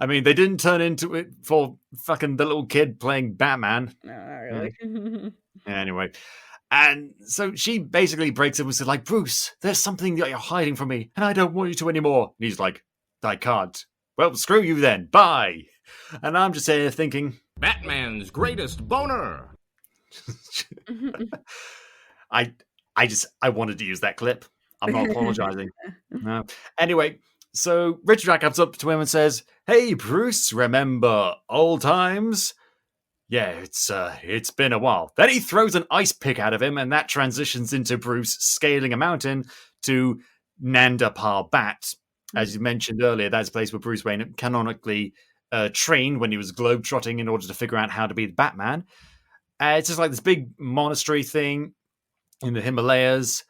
I mean, they didn't turn into it for fucking the little kid playing Batman. No, not really. Anyway. And so she basically breaks up and says, like, Bruce, there's something that you're hiding from me, and I don't want you to anymore. And he's like, I can't. Well, screw you then. Bye. And I'm just here thinking, Batman's greatest boner. I wanted to use that clip. I'm not apologizing. No. Anyway, so Richard Jack comes up to him and says, hey, Bruce, remember old times? Yeah, it's been a while. Then he throws an ice pick out of him, and that transitions into Bruce scaling a mountain to Nanda Parbat. As you mentioned earlier, that's a place where Bruce Wayne canonically trained when he was globetrotting in order to figure out how to be the Batman. It's just like this big monastery thing in the Himalayas,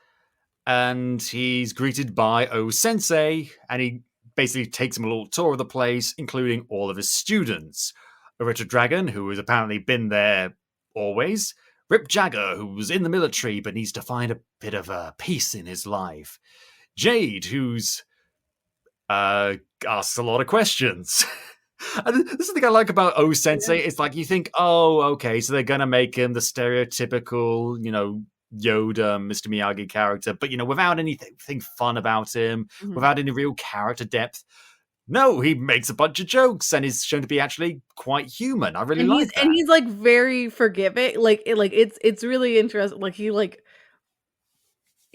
and he's greeted by O-Sensei, and he basically takes him a little tour of the place, including all of his students. Richard Dragon, who has apparently been there always. Rip Jagger, who was in the military but needs to find a bit of peace in his life. Jade, who's asks a lot of questions. And this is the thing I like about O-Sensei. It's like you think, oh, okay, so they're going to make him the stereotypical, Yoda, Mr. Miyagi character, but, without anything fun about him, without any real character depth. No, he makes a bunch of jokes and is shown to be actually quite human. I really like that. And he's like very forgiving. It's really interesting.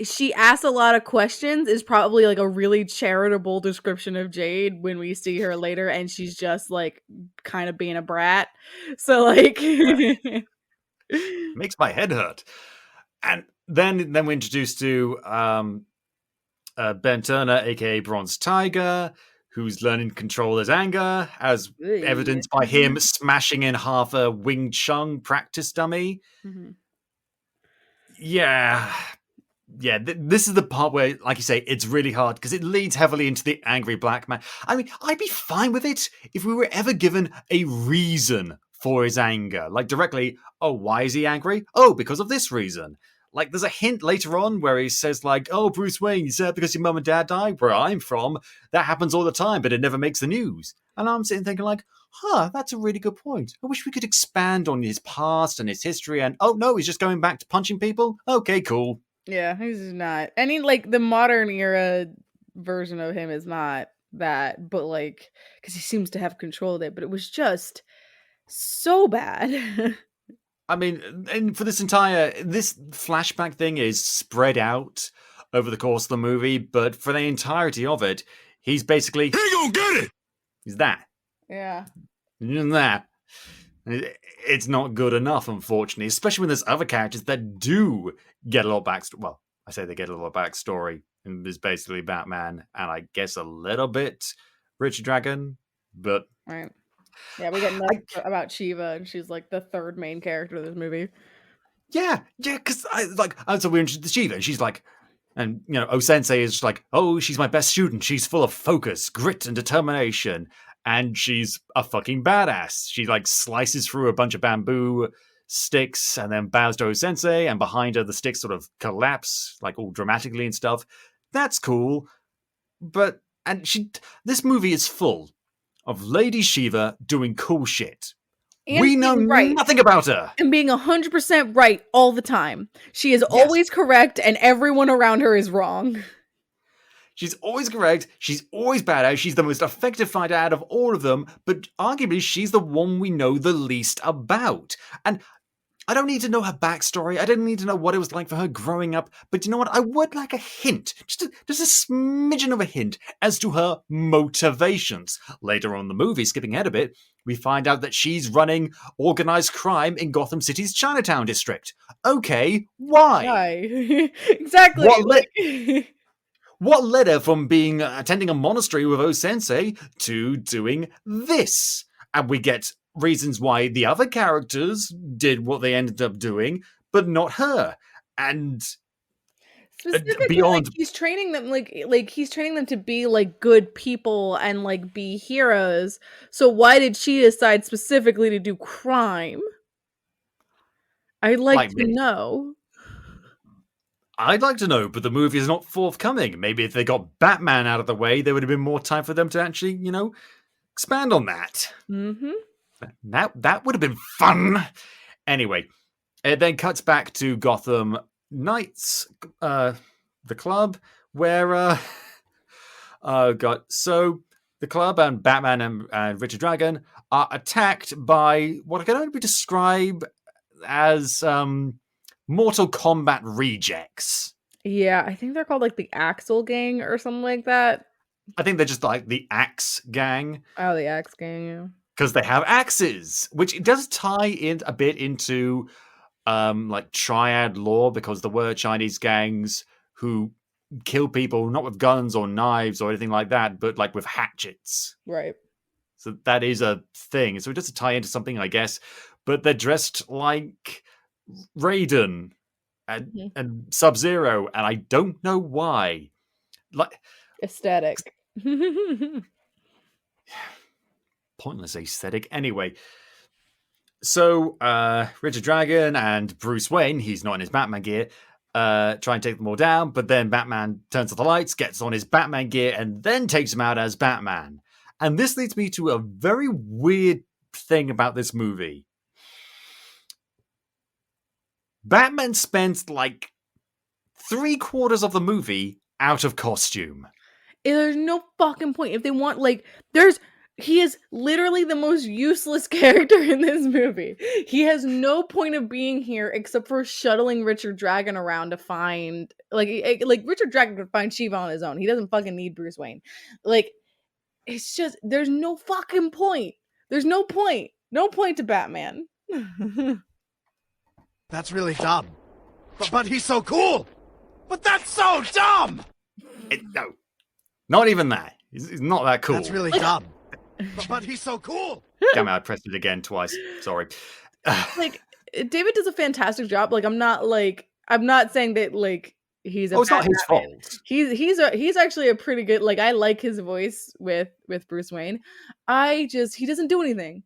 She asks a lot of questions is probably like a really charitable description of Jade when we see her later, and she's just like kind of being a brat. So like makes my head hurt. And then we're introduced to Ben Turner, aka Bronze Tiger, who's learning to control his anger, as evidenced by him smashing in half a Wing Chun practice dummy. Yeah, this is the part where, like you say, it's really hard because it leads heavily into the angry black man. I mean, I'd be fine with it if we were ever given a reason for his anger. Like directly, oh, why is he angry? Oh, because of this reason. Like, there's a hint later on where he says, like, oh, Bruce Wayne, you said because your mum and dad died? Where I'm from, that happens all the time, but it never makes the news. And I'm sitting thinking, like, that's a really good point. I wish we could expand on his past and his history. And, oh, no, he's just going back to punching people? Okay, cool. Yeah, he's not. Any, like, the modern era version of him is not that, but, like, because he seems to have control of it, but it was just so bad. I mean, and for this flashback thing is spread out over the course of the movie, but for the entirety of it, he's basically, he gonna get it! He's that. Yeah. That. It's not good enough, unfortunately, especially when there's other characters that do get a lot of backstory. Well, I say they get a lot of backstory, and there's basically Batman, and I guess a little bit Richard Dragon, but... Right. Yeah, we get nothing about Shiva, and she's like the third main character of this movie. Yeah, because so we're interested in Shiva, and she's like, and O-Sensei is like, oh, she's my best student. She's full of focus, grit, and determination, and she's a fucking badass. She like slices through a bunch of bamboo sticks and then bows to O-Sensei, and behind her the sticks sort of collapse, like all dramatically and stuff. That's cool, but this movie is full of Lady Shiva doing cool shit. And we know nothing about her. And being 100% right all the time. She is always correct, and everyone around her is wrong. She's always correct. She's always badass. She's the most effective fighter out of all of them, but arguably she's the one we know the least about. And I don't need to know her backstory. I didn't need to know what it was like for her growing up. But you know what? I would like a hint, just a smidgen of a hint as to her motivations. Later on in the movie, skipping ahead a bit, we find out that she's running organized crime in Gotham City's Chinatown district. Okay, why? Exactly. What led her from attending a monastery with O-Sensei to doing this? And we get reasons why the other characters did what they ended up doing, but not her. And beyond, he's training them he's training them to be like good people and like be heroes. So why did she decide specifically to do crime? I'd like to know. I'd like to know, but the movie is not forthcoming. Maybe if they got Batman out of the way, there would have been more time for them to actually, expand on that. Mm-hmm. That would have been fun. Anyway, it then cuts back to Gotham Knights, the club, where so the club and Batman and Richard Dragon are attacked by what can only be described as Mortal Kombat rejects. Yeah, I think they're called like the Axel Gang or something like that. I think they're just like the Axe Gang. Oh, the Axe Gang, yeah. Because they have axes, which it does tie in a bit into like triad lore, because there were Chinese gangs who kill people not with guns or knives or anything like that, but like with hatchets. Right. So that is a thing. So it does tie into something, I guess. But they're dressed like Raiden and Sub-Zero, and I don't know why. Like Aesthetic. Pointless aesthetic. Anyway, so Richard Dragon and Bruce Wayne, he's not in his Batman gear, try and take them all down, but then Batman turns off the lights, gets on his Batman gear, and then takes him out as Batman. And this leads me to a very weird thing about this movie. Batman spends like 3/4 of the movie out of costume. There's no fucking point. If they want, like, he is literally the most useless character in this movie. He has no point of being here except for shuttling Richard Dragon around to find, like Richard Dragon could find Shiva on his own. He doesn't fucking need Bruce Wayne. Like, it's just, there's no fucking point. There's no point. No point to Batman. That's really dumb. But he's so cool! But that's so dumb! No, not even that. He's not that cool. That's really dumb. But he's so cool! Damn it, I pressed it again twice. Sorry. Like, David does a fantastic job. Like, I'm not saying that, like, he's a it's not his Batman. fault. He's actually a pretty good, like, I like his voice with Bruce Wayne. He doesn't do anything.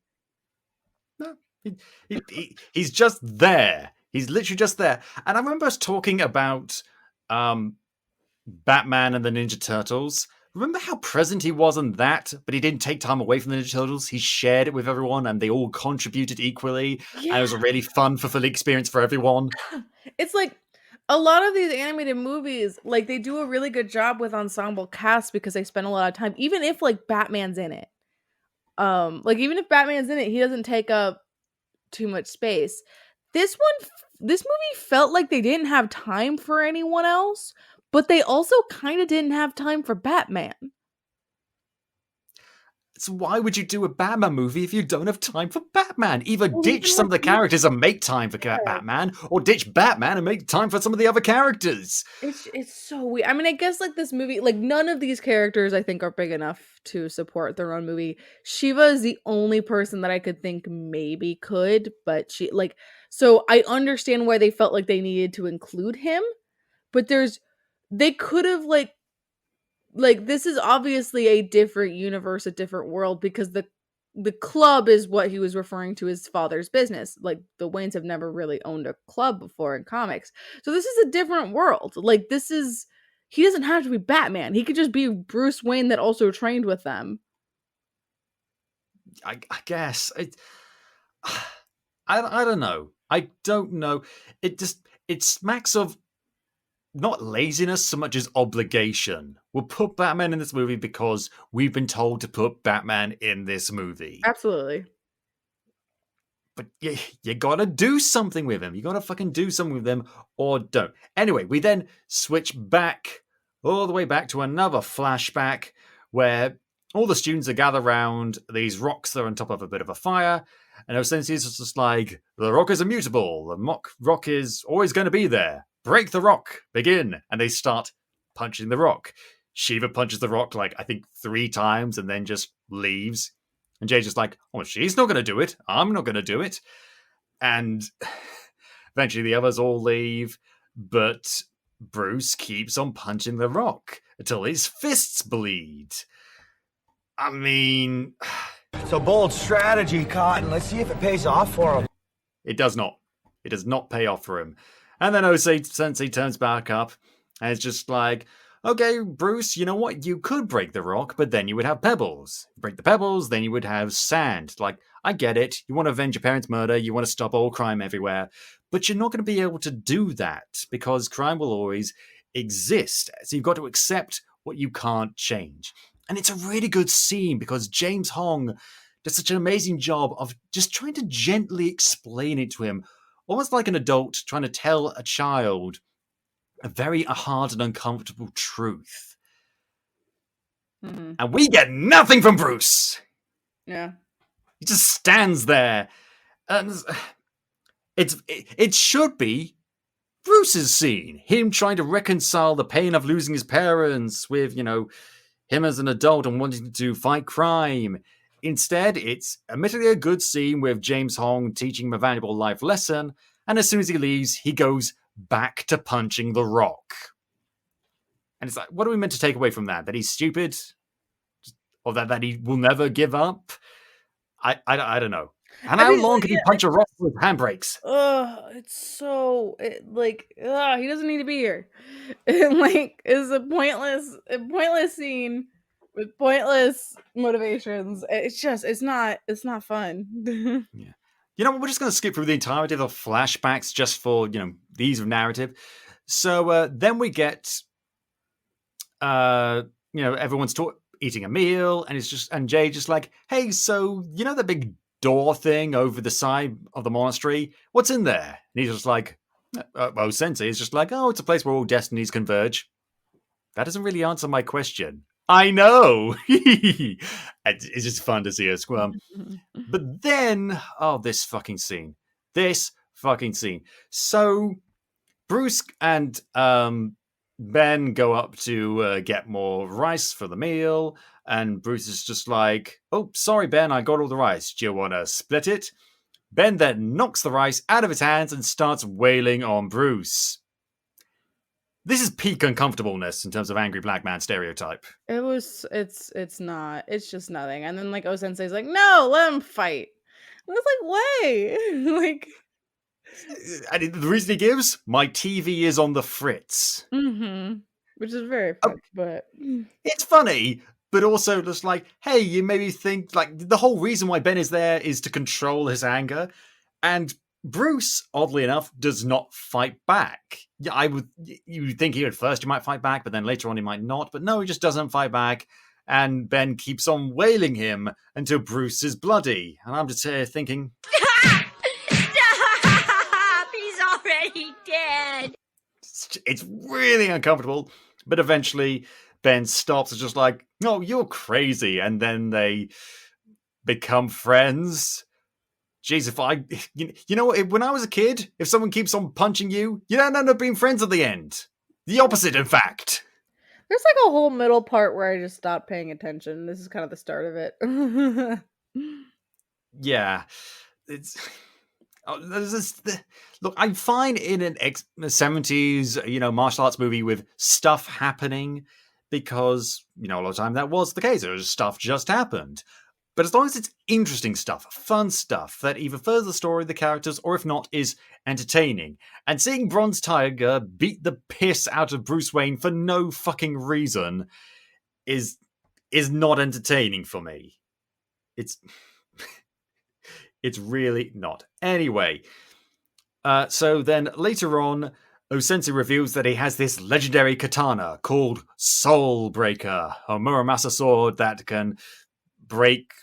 No, he's just there. He's literally just there. And I remember us talking about Batman and the Ninja Turtles. Remember how present he was in that, but he didn't take time away from the Ninja Turtles? He shared it with everyone and they all contributed equally. Yeah. And it was a really fun, fulfilling experience for everyone. It's like a lot of these animated movies, like, they do a really good job with ensemble casts because they spend a lot of time, even if, like, Batman's in it. Like, even if Batman's in it, he doesn't take up too much space. This movie felt like they didn't have time for anyone else, but they also kind of didn't have time for Batman. So why would you do a Batman movie if you don't have time for Batman? Either ditch some of the characters and make time for Batman, or ditch Batman and make time for some of the other characters. It's so weird. I mean, I guess, like, this movie, like, none of these characters I think are big enough to support their own movie. Shiva is the only person that I could think maybe could, but so I understand why they felt like they needed to include him, but they could have, like, this is obviously a different universe, a different world, because the club is what he was referring to his father's business. Like, the Waynes have never really owned a club before in comics. So this is a different world. Like, he doesn't have to be Batman. He could just be Bruce Wayne that also trained with them. I guess. I don't know. I don't know. It smacks of not laziness so much as obligation. We'll put Batman in this movie because we've been told to put Batman in this movie. Absolutely. But you gotta do something with him. You gotta fucking do something with him, or don't. Anyway, we then switch back, all the way back to another flashback where all the students are gathered around these rocks that are on top of a bit of a fire. And essentially it's just like, the rock is immutable. The rock is always going to be there. Break the rock. Begin. And they start punching the rock. Shiva punches the rock, like, I think 3 times and then just leaves. And Jay's just like, oh, she's not going to do it. I'm not going to do it. And eventually the others all leave. But Bruce keeps on punching the rock until his fists bleed. I mean... It's a bold strategy, Cotton. Let's see if it pays off for him. It does not. It does not pay off for him. And then Osei Sensei turns back up and it's just like, okay, Bruce, you know what? You could break the rock, but then you would have pebbles. Break the pebbles, then you would have sand. Like, I get it. You want to avenge your parents' murder. You want to stop all crime everywhere. But you're not going to be able to do that because crime will always exist. So you've got to accept what you can't change. And it's a really good scene because James Hong does such an amazing job of just trying to gently explain it to him, almost like an adult trying to tell a child a very hard and uncomfortable truth. Mm-hmm. And we get nothing from Bruce. Yeah. He just stands there. And it should be Bruce's scene. Him trying to reconcile the pain of losing his parents with, him as an adult and wanting to fight crime. Instead, it's admittedly a good scene with James Hong teaching him a valuable life lesson. And as soon as he leaves, he goes back to punching the rock. And it's like, what are we meant to take away from that? That he's stupid? Or that he will never give up? I don't know. And how long can he punch a rock with handbrakes? It's so he doesn't need to be here. It's a pointless scene with pointless motivations. It's not fun. Yeah. You know what? We're just going to skip through the entirety of the flashbacks just for, ease of narrative. So then we get, everyone's eating a meal, and Jay just like, hey, so the big door thing over the side of the monastery? What's in there? And he's just like, Sensei is just like, oh, it's a place where all destinies converge. That doesn't really answer my question. I know. It's just fun to see her squirm. But then, this fucking scene. So Bruce and Ben go up to get more rice for the meal. And Bruce is just like, oh, sorry, Ben, I got all the rice. Do you want to split it? Ben then knocks the rice out of his hands and starts wailing on Bruce. This is peak uncomfortableness in terms of angry black man stereotype. It's not. It's just nothing. And then Sensei's like, no, let him fight. And it's like, why? And the reason he gives, my TV is on the fritz. Mm-hmm. Which is very funny, but it's funny, but also just like, hey, you maybe think like the whole reason why Ben is there is to control his anger, and Bruce, oddly enough, does not fight back. Yeah, you would think at first he might fight back, but then later on he might not. But no, he just doesn't fight back. And Ben keeps on wailing him until Bruce is bloody. And I'm just here thinking, Stop! He's already dead. It's really uncomfortable. But eventually Ben stops and just like, oh, you're crazy. And then they become friends. Jeez, you know what? When I was a kid, if someone keeps on punching you, you don't end up being friends at the end. The opposite, in fact. There's a whole middle part where I just stopped paying attention. This is kind of the start of it. Yeah. Look, I'm fine in a 70s, martial arts movie with stuff happening because, a lot of time that was the case. Stuff just happened. But as long as it's interesting stuff, fun stuff, that either furthers the story of the characters or if not, is entertaining. And seeing Bronze Tiger beat the piss out of Bruce Wayne for no fucking reason is not entertaining for me. It's really not. Anyway, so then later on, Osensei reveals that he has this legendary katana called Soul Breaker, a Muramasa sword that can break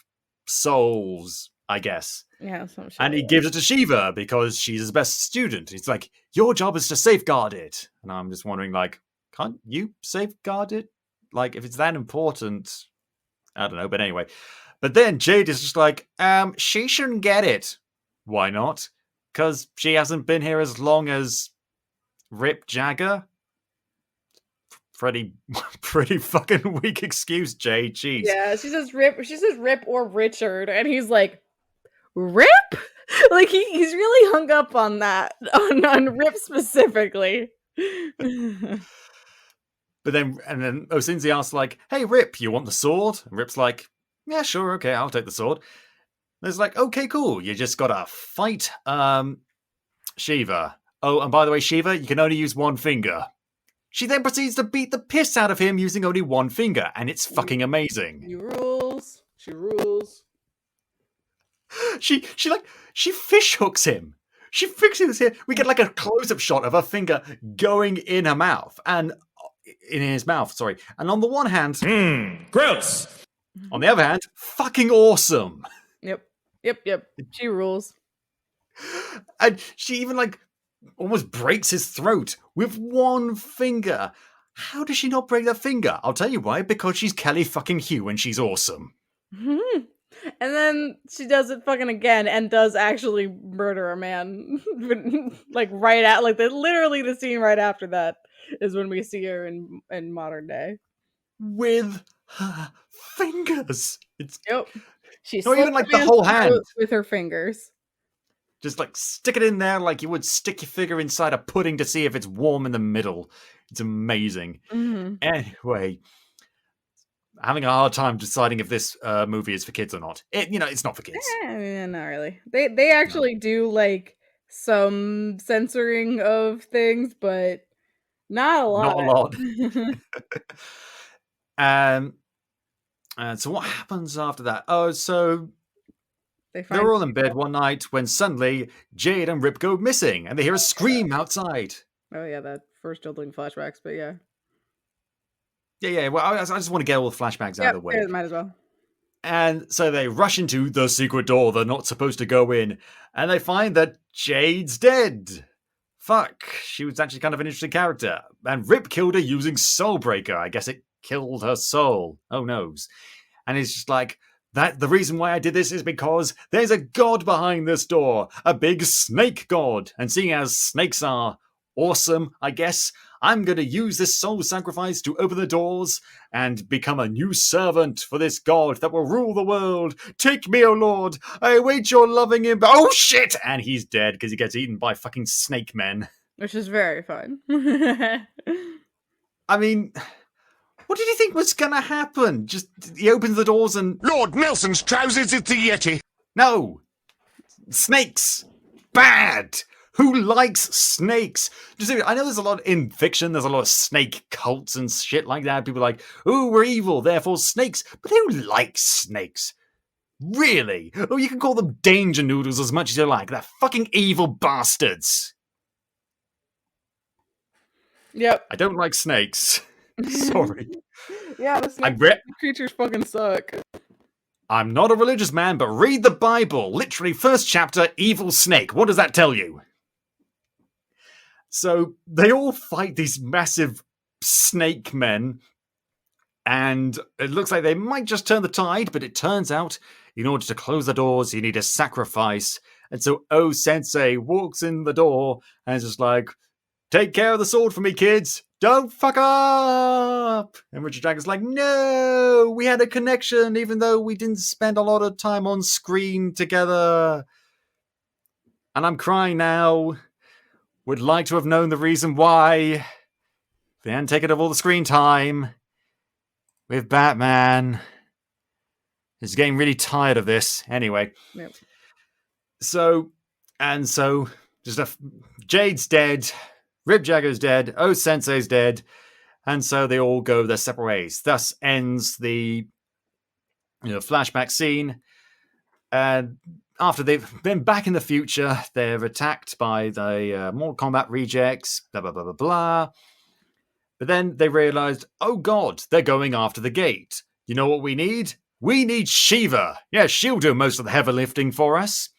souls, I guess. Yeah, and he gives it to Shiva because she's his best student. He's like, your job is to safeguard it. And I'm just wondering, can't you safeguard it? If it's that important, I don't know. But anyway, but then Jade is just like, she shouldn't get it. Why not? Because she hasn't been here as long as Rip Jagger. Pretty fucking weak excuse, Jay. Jeez. Yeah, she says Rip or Richard, and he's like, Rip? He's really hung up on that, on Rip specifically. But then Osensei asks hey Rip, you want the sword? And Rip's like, yeah, sure, okay, I'll take the sword. And it's like, okay, cool, you just gotta fight Shiva. Oh, and by the way, Shiva, you can only use one finger. She then proceeds to beat the piss out of him using only one finger, and it's fucking amazing. You rules. She rules. She fish hooks him. She fixes him. We get like a close-up shot of her finger going in her mouth and in his mouth. Sorry. And on the one hand, Gross. on the other hand, fucking awesome. Yep. She rules. And she even like almost breaks his throat with one finger. How does she not break that finger? I'll tell you why. Because she's Kelly fucking Hugh and she's awesome. And then she does it fucking again and does actually murder a man. Like right at literally the scene right after that is when we see her in modern day. With her fingers. It's She's not even like the whole hand. With her fingers. Just like stick it in there like you would stick your finger inside a pudding to see if it's warm in the middle. It's amazing. Anyway, having a hard time deciding if this movie is for kids or not. It's not for kids. Not really. They actually do like some censoring of things, but not a lot. Not a lot. And so what happens after that? Oh, so they're all in bed one night when suddenly Jade and Rip go missing, and they hear a scream outside. Oh yeah, that first children flashbacks, but yeah. Yeah. Well, I just want to get all the flashbacks out of the way. Yeah, might as well. And so they rush into the secret door they're not supposed to go in, and they find that Jade's dead. Fuck, she was actually kind of an interesting character. And Rip killed her using Soulbreaker. I guess it killed her soul. Oh knows. And it's just like, the reason why I did this is because there's a god behind this door, a big snake god. And seeing as snakes are awesome, I guess, I'm going to use this soul sacrifice to open the doors and become a new servant for this god that will rule the world. Take me, O Lord. I await your loving him. Oh, shit! And he's dead because he gets eaten by fucking snake men. Which is very fun. I mean, what did you think was going to happen? Just, he opens the doors and... Lord Nelson's trousers, it's a Yeti. No! Snakes! Bad! Who likes snakes? I know there's a lot in fiction, there's a lot of snake cults and shit like that. People are like, ooh, we're evil, therefore snakes. But who likes snakes? Really? Oh, you can call them danger noodles as much as you like. They're fucking evil bastards. Yep. I don't like snakes. Sorry. Yeah, the snake creatures fucking suck. I'm not a religious man, but read the Bible. Literally, first chapter, evil snake. What does that tell you? So they all fight these massive snake men, and it looks like they might just turn the tide, but it turns out in order to close the doors, you need a sacrifice. And so O Sensei walks in the door and is just like, take care of the sword for me, kids. Don't fuck up. And Richard Dragon's like, no, we had a connection, even though we didn't spend a lot of time on screen together. And I'm crying now. Would like to have known the reason why. They hadn't taken up all the screen time with Batman. He's getting really tired of this. Anyway. Yep. So, Jade's dead. Rib Jagger's dead. O Sensei's dead. And so they all go their separate ways. Thus ends the flashback scene. And after they've been back in the future, they're attacked by the Mortal Kombat rejects, blah, blah, blah, blah, blah. But then they realized, oh God, they're going after the gate. You know what we need? We need Shiva. Yeah, she'll do most of the heavy lifting for us.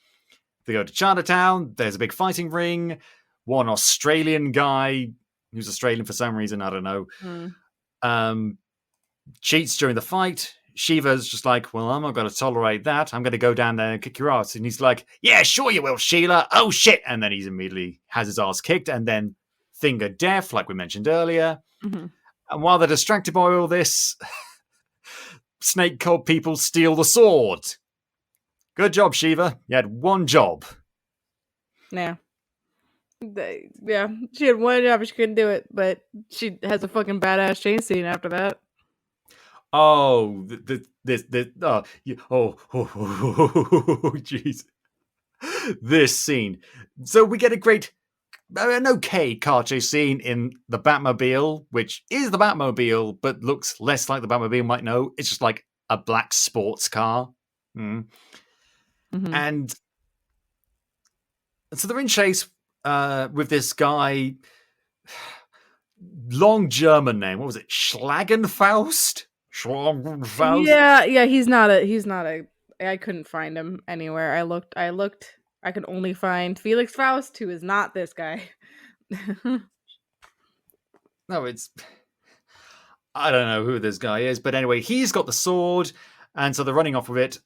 They go to Chinatown. There's a big fighting ring. One Australian guy, who's Australian for some reason, I don't know, cheats during the fight. Shiva's just like, well, I'm not going to tolerate that. I'm going to go down there and kick your ass. And he's like, yeah, sure you will, Sheila. Oh, shit. And then he's immediately has his ass kicked and then finger deaf, like we mentioned earlier. Mm-hmm. And while they're distracted by all this, snake cult people steal the sword. Good job, Shiva. You had one job. Yeah. She had one job, but she couldn't do it. But she has a fucking badass chain scene after that. Oh, jeez. This scene. So we get a great an okay car chase scene in the Batmobile, which is the Batmobile, but looks less like the Batmobile might know. It's just like a black sports car. And so they're in chase with this guy, long German name. What was it? Schlagenfaust? Schlagenfaust? Yeah, he's not a I couldn't find him anywhere. I looked. I could only find Felix Faust, who is not this guy. No, I don't know who this guy is, but anyway, he's got the sword, and so they're running off with it.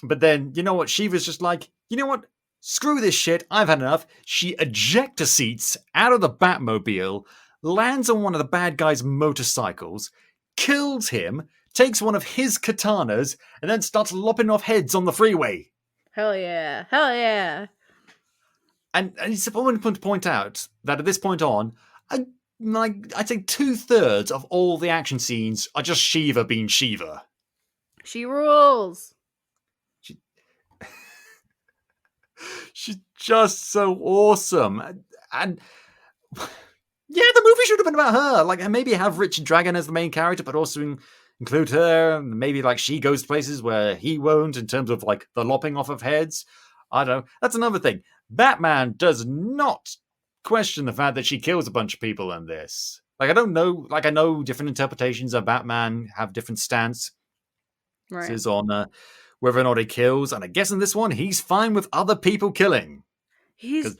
But then, you know what? Shiva's just like, you know what? Screw this shit. I've had enough. She ejector seats out of the Batmobile, lands on one of the bad guy's motorcycles, kills him, takes one of his katanas, and then starts lopping off heads on the freeway. Hell yeah. Hell yeah. And it's important to point out that at this point on, I'd say 2/3 of all the action scenes are just Shiva being Shiva. She rules. She's just so awesome. And yeah, the movie should have been about her. Like, maybe have Richard Dragon as the main character, but also include her. Maybe like she goes places where he won't in terms of like the lopping off of heads. I don't know. That's another thing. Batman does not question the fact that she kills a bunch of people in this. Like, I don't know. Like, I know different interpretations of Batman have different stances on whether or not he kills. And I guess in this one, he's fine with other people killing. He's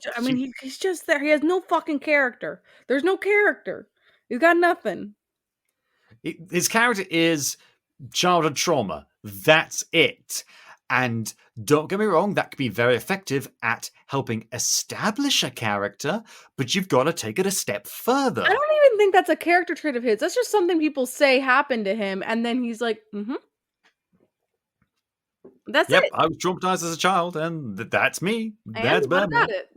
just there. He has no fucking character. There's no character. He's got nothing. His character is childhood trauma. That's it. And don't get me wrong, that could be very effective at helping establish a character, but you've got to take it a step further. I don't even think that's a character trait of his. That's just something people say happened to him, and then he's like, That's it. I was traumatized as a child, and that's me. And that's what about it.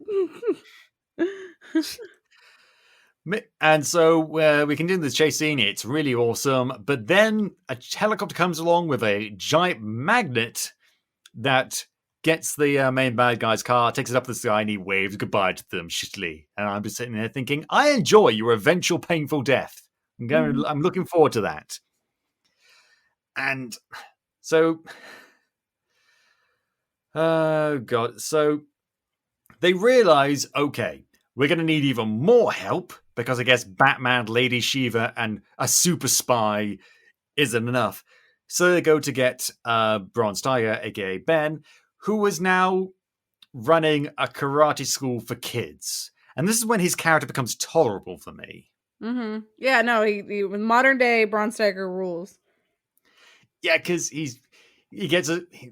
And so we continue this chase scene. It's really awesome. But then a helicopter comes along with a giant magnet that gets the main bad guy's car, takes it up the sky, and he waves goodbye to them shittily. And I'm just sitting there thinking, I enjoy your eventual painful death. I'm looking forward to that. And so, oh god, so they realize, okay, we're going to need even more help because I guess Batman, Lady Shiva, and a super spy isn't enough. So they go to get Bronze Tiger, aka Ben, who is now running a karate school for kids. And this is when his character becomes tolerable for me. Yeah, no, he modern day Bronze Tiger rules. Yeah, because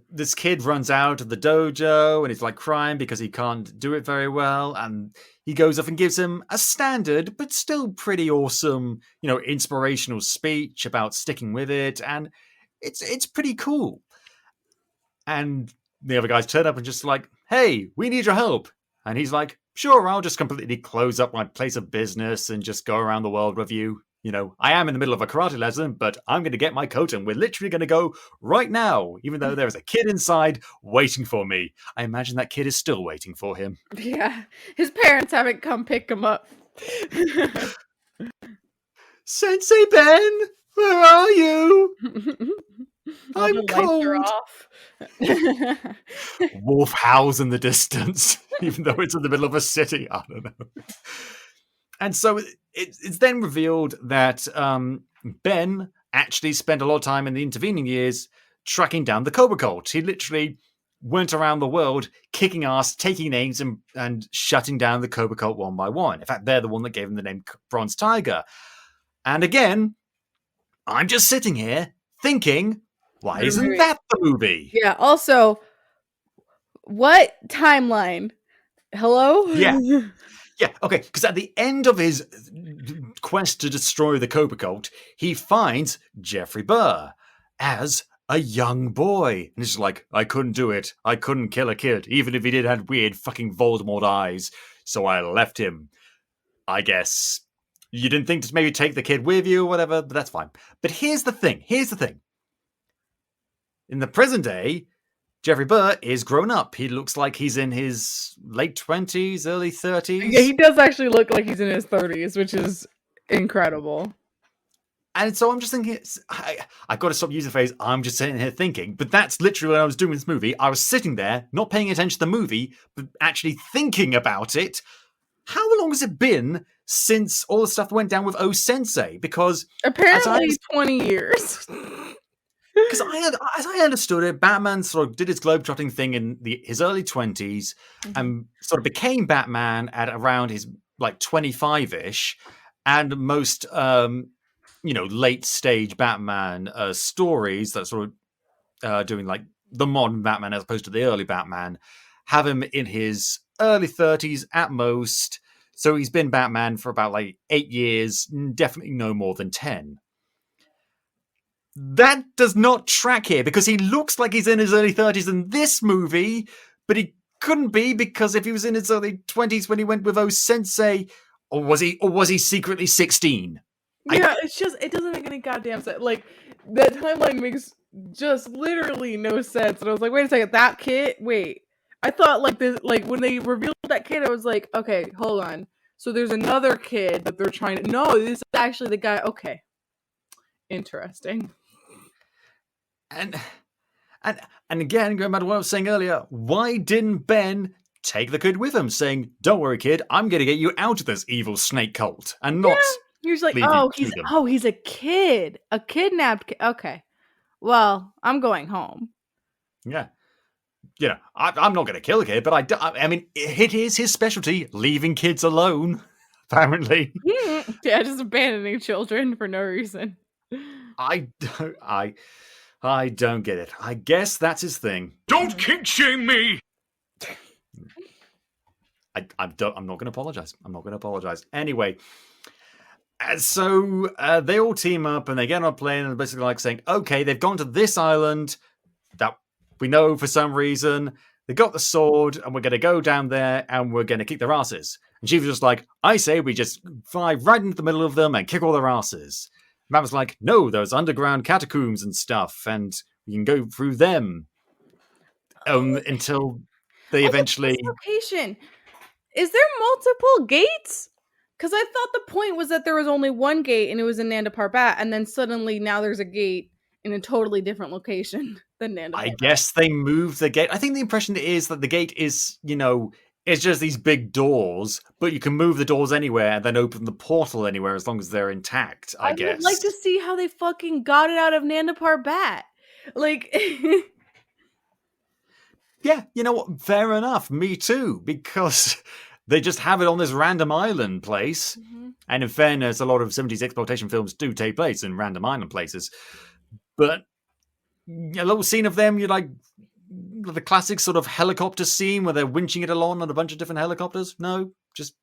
this kid runs out of the dojo and he's like crying because he can't do it very well, and he goes off and gives him a standard but still pretty awesome, inspirational speech about sticking with it, and it's pretty cool. And the other guys turn up and just like, hey, we need your help. And he's like, sure, I'll just completely close up my place of business and just go around the world with you. I am in the middle of a karate lesson, but I'm going to get my coat and we're literally going to go right now, even though there's a kid inside waiting for me. I imagine that kid is still waiting for him. Yeah, his parents haven't come pick him up. Sensei Ben, where are you? I'm cold. Wolf howls in the distance, even though it's in the middle of a city. I don't know. And so it's then revealed that Ben actually spent a lot of time in the intervening years tracking down the Cobra Cult. He literally went around the world kicking ass, taking names, and shutting down the Cobra Cult one by one. In fact, they're the one that gave him the name Bronze Tiger. And again, I'm just sitting here thinking, why isn't that the movie? Yeah, also, what timeline? Hello? Yeah. Yeah, okay, because at the end of his quest to destroy the Cobra Cult, he finds Jeffrey Burr as a young boy. And he's like, I couldn't do it. I couldn't kill a kid, even if he did have weird fucking Voldemort eyes. So I left him. I guess you didn't think to maybe take the kid with you or whatever, but that's fine. But here's the thing. In the present day, Jeffrey Burr is grown up. He looks like he's in his late 20s, early 30s. Yeah, he does actually look like he's in his 30s, which is incredible. And so I'm just thinking, I've got to stop using the phrase, I'm just sitting here thinking, but that's literally what I was doing with this movie. I was sitting there, not paying attention to the movie, but actually thinking about it. How long has it been since all the stuff that went down with O Sensei? Because apparently 20 years. Because as I understood it, Batman sort of did his globetrotting thing in his early 20s and sort of became Batman at around his like 25-ish, and most late stage Batman stories that sort of doing like the modern Batman as opposed to the early Batman have him in his early 30s at most. So he's been Batman for about like 8 years, definitely no more than 10. That does not track here because he looks like he's in his early 30s in this movie, but he couldn't be because if he was in his early 20s when he went with O Sensei, or was he secretly 16? Yeah, it doesn't make any goddamn sense. Like, that timeline makes just literally no sense. And I was like, wait a second, that kid? Wait. I thought like this, like when they revealed that kid, I was like, okay, hold on. So there's another kid that they're trying to, no, this is actually the guy. Okay. Interesting. And again, going back to what I was saying earlier, why didn't Ben take the kid with him, saying, "Don't worry, kid, I'm going to get you out of this evil snake cult," and not? He was like, he's a kid, a kidnapped kid. Okay, well, I'm going home. Yeah, I'm not going to kill a kid, but I mean, it is his specialty, leaving kids alone. Apparently, yeah, just abandoning children for no reason. I don't get it. I guess that's his thing. Don't kink shame me! I'm not going to apologize. I'm not going to apologize. Anyway, so they all team up and they get on a plane and they're basically like saying, okay, they've gone to this island that we know for some reason. They got the sword and we're going to go down there and we're going to kick their asses. And she was just like, I say we just fly right into the middle of them and kick all their asses. Matt was like, no, there's underground catacombs and stuff, and we can go through them until they eventually. Location. Is there multiple gates? Because I thought the point was that there was only one gate, and it was in Nanda Parbat, and then suddenly now there's a gate in a totally different location than Nanda Parbat. I guess they moved the gate. I think the impression is that the gate is, it's just these big doors, but you can move the doors anywhere and then open the portal anywhere as long as they're intact, I guess. Would like to see how they fucking got it out of Nanda Parbat. Like... Yeah, you know what? Fair enough. Me too, because they just have it on this random island place. Mm-hmm. And in fairness, a lot of 70s exploitation films do take place in random island places. But a little scene of them, you're like... the classic sort of helicopter scene where they're winching it along on a bunch of different helicopters. No, just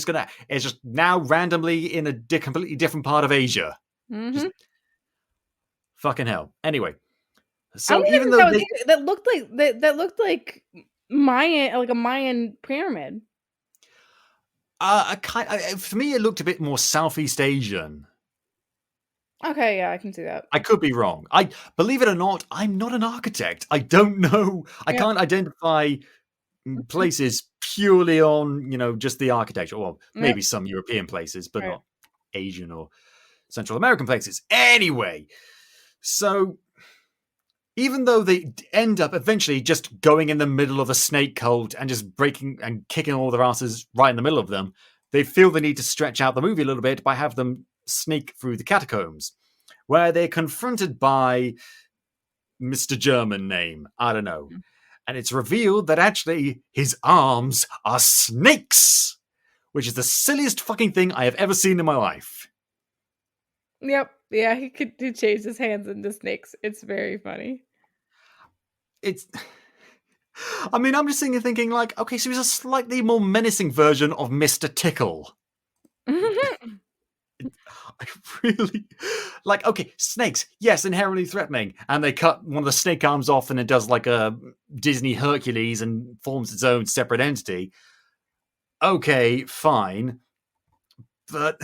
gonna. It's just now randomly in a completely different part of Asia. Mm-hmm. Just, fucking hell. Anyway, so even though that looked like Mayan, like a Mayan pyramid. For me, it looked a bit more Southeast Asian. Okay, yeah, I can see that. I could be wrong. I believe it or not, I'm not an architect. I don't know. I can't identify places purely on, just the architecture. Well, maybe some European places, but not Asian or Central American places. Anyway, so even though they end up eventually just going in the middle of a snake cult and just breaking and kicking all their asses right in the middle of them, they feel the need to stretch out the movie a little bit by having them sneak through the catacombs, where they're confronted by Mr. German name. I don't know. And it's revealed that actually his arms are snakes, which is the silliest fucking thing I have ever seen in my life. Yep. Yeah, he changed his hands into snakes. It's very funny. I'm just thinking like, okay, so he's a slightly more menacing version of Mr. Tickle. I really like, okay, snakes, yes, inherently threatening, and they cut one of the snake arms off and it does like a Disney Hercules and forms its own separate entity. Okay, fine, but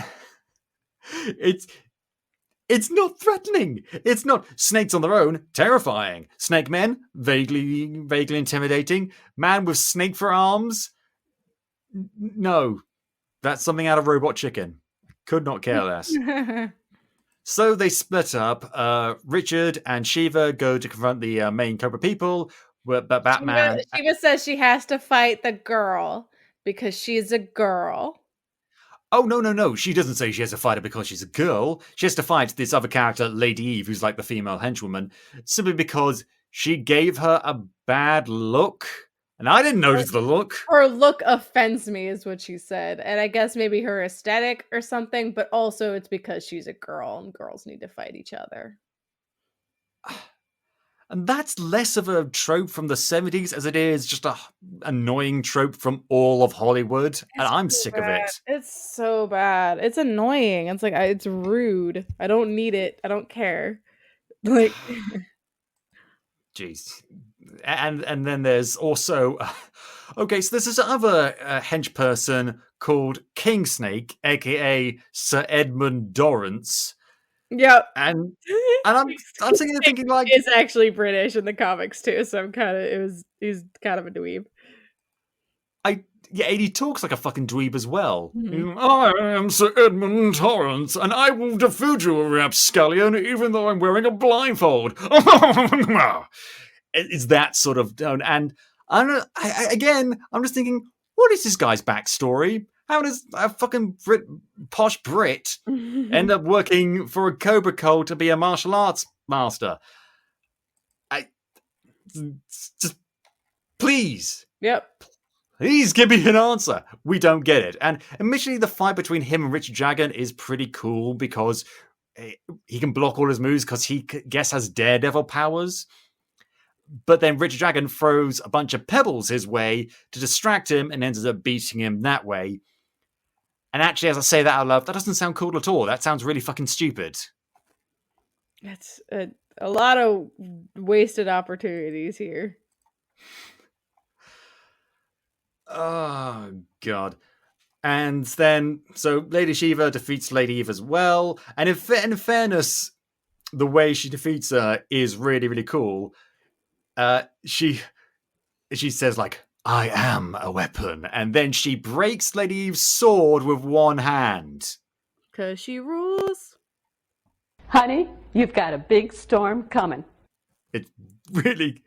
it's It's not threatening. It's not. Snakes on their own, terrifying. Snake men, vaguely intimidating. Man with snake for arms. No, that's something out of Robot Chicken. Could not care less. So they split up. Richard and Shiva go to confront the main Cobra people, but Batman. Shiva says she has to fight the girl because she's a girl. Oh, no. She doesn't say she has to fight her because she's a girl. She has to fight this other character, Lady Eve, who's like the female henchwoman, simply because she gave her a bad look. And I didn't notice the look. Her look offends me, is what she said. And I guess maybe her aesthetic or something, but also it's because she's a girl and girls need to fight each other. And that's less of a trope from the 70s as it is just a annoying trope from all of Hollywood. And I'm sick of it. It's so bad. It's annoying. It's like, it's rude. I don't need it. I don't care. Like, jeez. And then there's also, okay, so there's this other hench person called King Snake, aka Sir Edmund Dorrance. Yep. And I'm sitting there thinking like, it's actually British in the comics too, so he's kind of a dweeb. Yeah, and he talks like a fucking dweeb as well. Mm-hmm. I am Sir Edmund Torrance, and I will defeat you, rapscallion, even though I'm wearing a blindfold. It's that sort of tone. And I'm just thinking, what is this guy's backstory? How does a fucking posh Brit end up working for a Cobra Cult to be a martial arts master? Just please. Yep. Please give me an answer. We don't get it. And initially, the fight between him and Richard Dragon is pretty cool because he can block all his moves because he, has Daredevil powers. But then Richard Dragon throws a bunch of pebbles his way to distract him and ends up beating him that way. And actually, as I say that out loud, that doesn't sound cool at all. That sounds really fucking stupid. It's a lot of wasted opportunities here. Oh, God. And then, so Lady Shiva defeats Lady Eve as well. And in fairness, the way she defeats her is really, really cool. She says, like, I am a weapon. And then she breaks Lady Eve's sword with one hand. 'Cause she rules. Honey, you've got a big storm coming. It's really,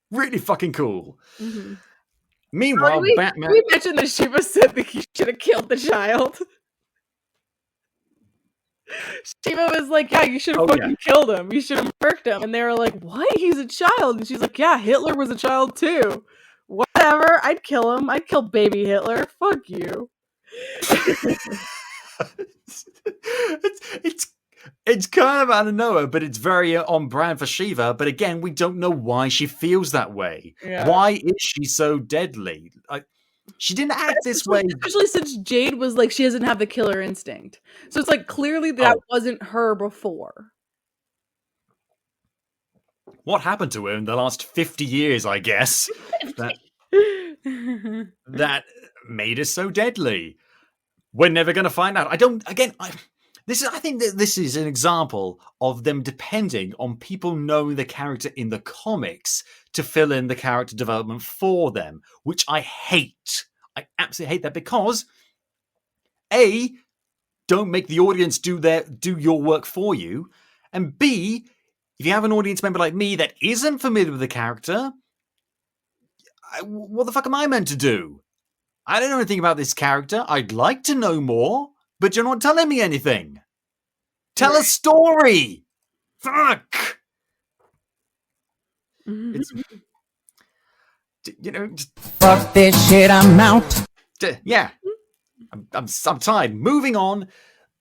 really fucking cool. Mm-hmm. Meanwhile, Batman... We mentioned that Shiva said that he should have killed the child. Shiva was like, yeah, you should have killed him. You should have murked him. And they were like, what? He's a child. And she's like, yeah, Hitler was a child too. Whatever. I'd kill him. I'd kill baby Hitler. Fuck you. It's kind of out of nowhere, but it's very on brand for Shiva. But again, we don't know why she feels that way. Yeah. Why is she so deadly? She didn't act this way. Especially since Jade was like, she doesn't have the killer instinct. So it's like, clearly that wasn't her before. What happened to her in the last 50 years, I guess? that made her so deadly. We're never going to find out. I think that this is an example of them depending on people knowing the character in the comics to fill in the character development for them, which I hate. I absolutely hate that because A, don't make the audience do your work for you, and B, if you have an audience member like me that isn't familiar with the character, what the fuck am I meant to do? I don't know anything about this character. I'd like to know more, but you're not telling me anything. Tell a story. Fuck. It's, fuck this shit. I'm out. Yeah, I'm tired. Moving on.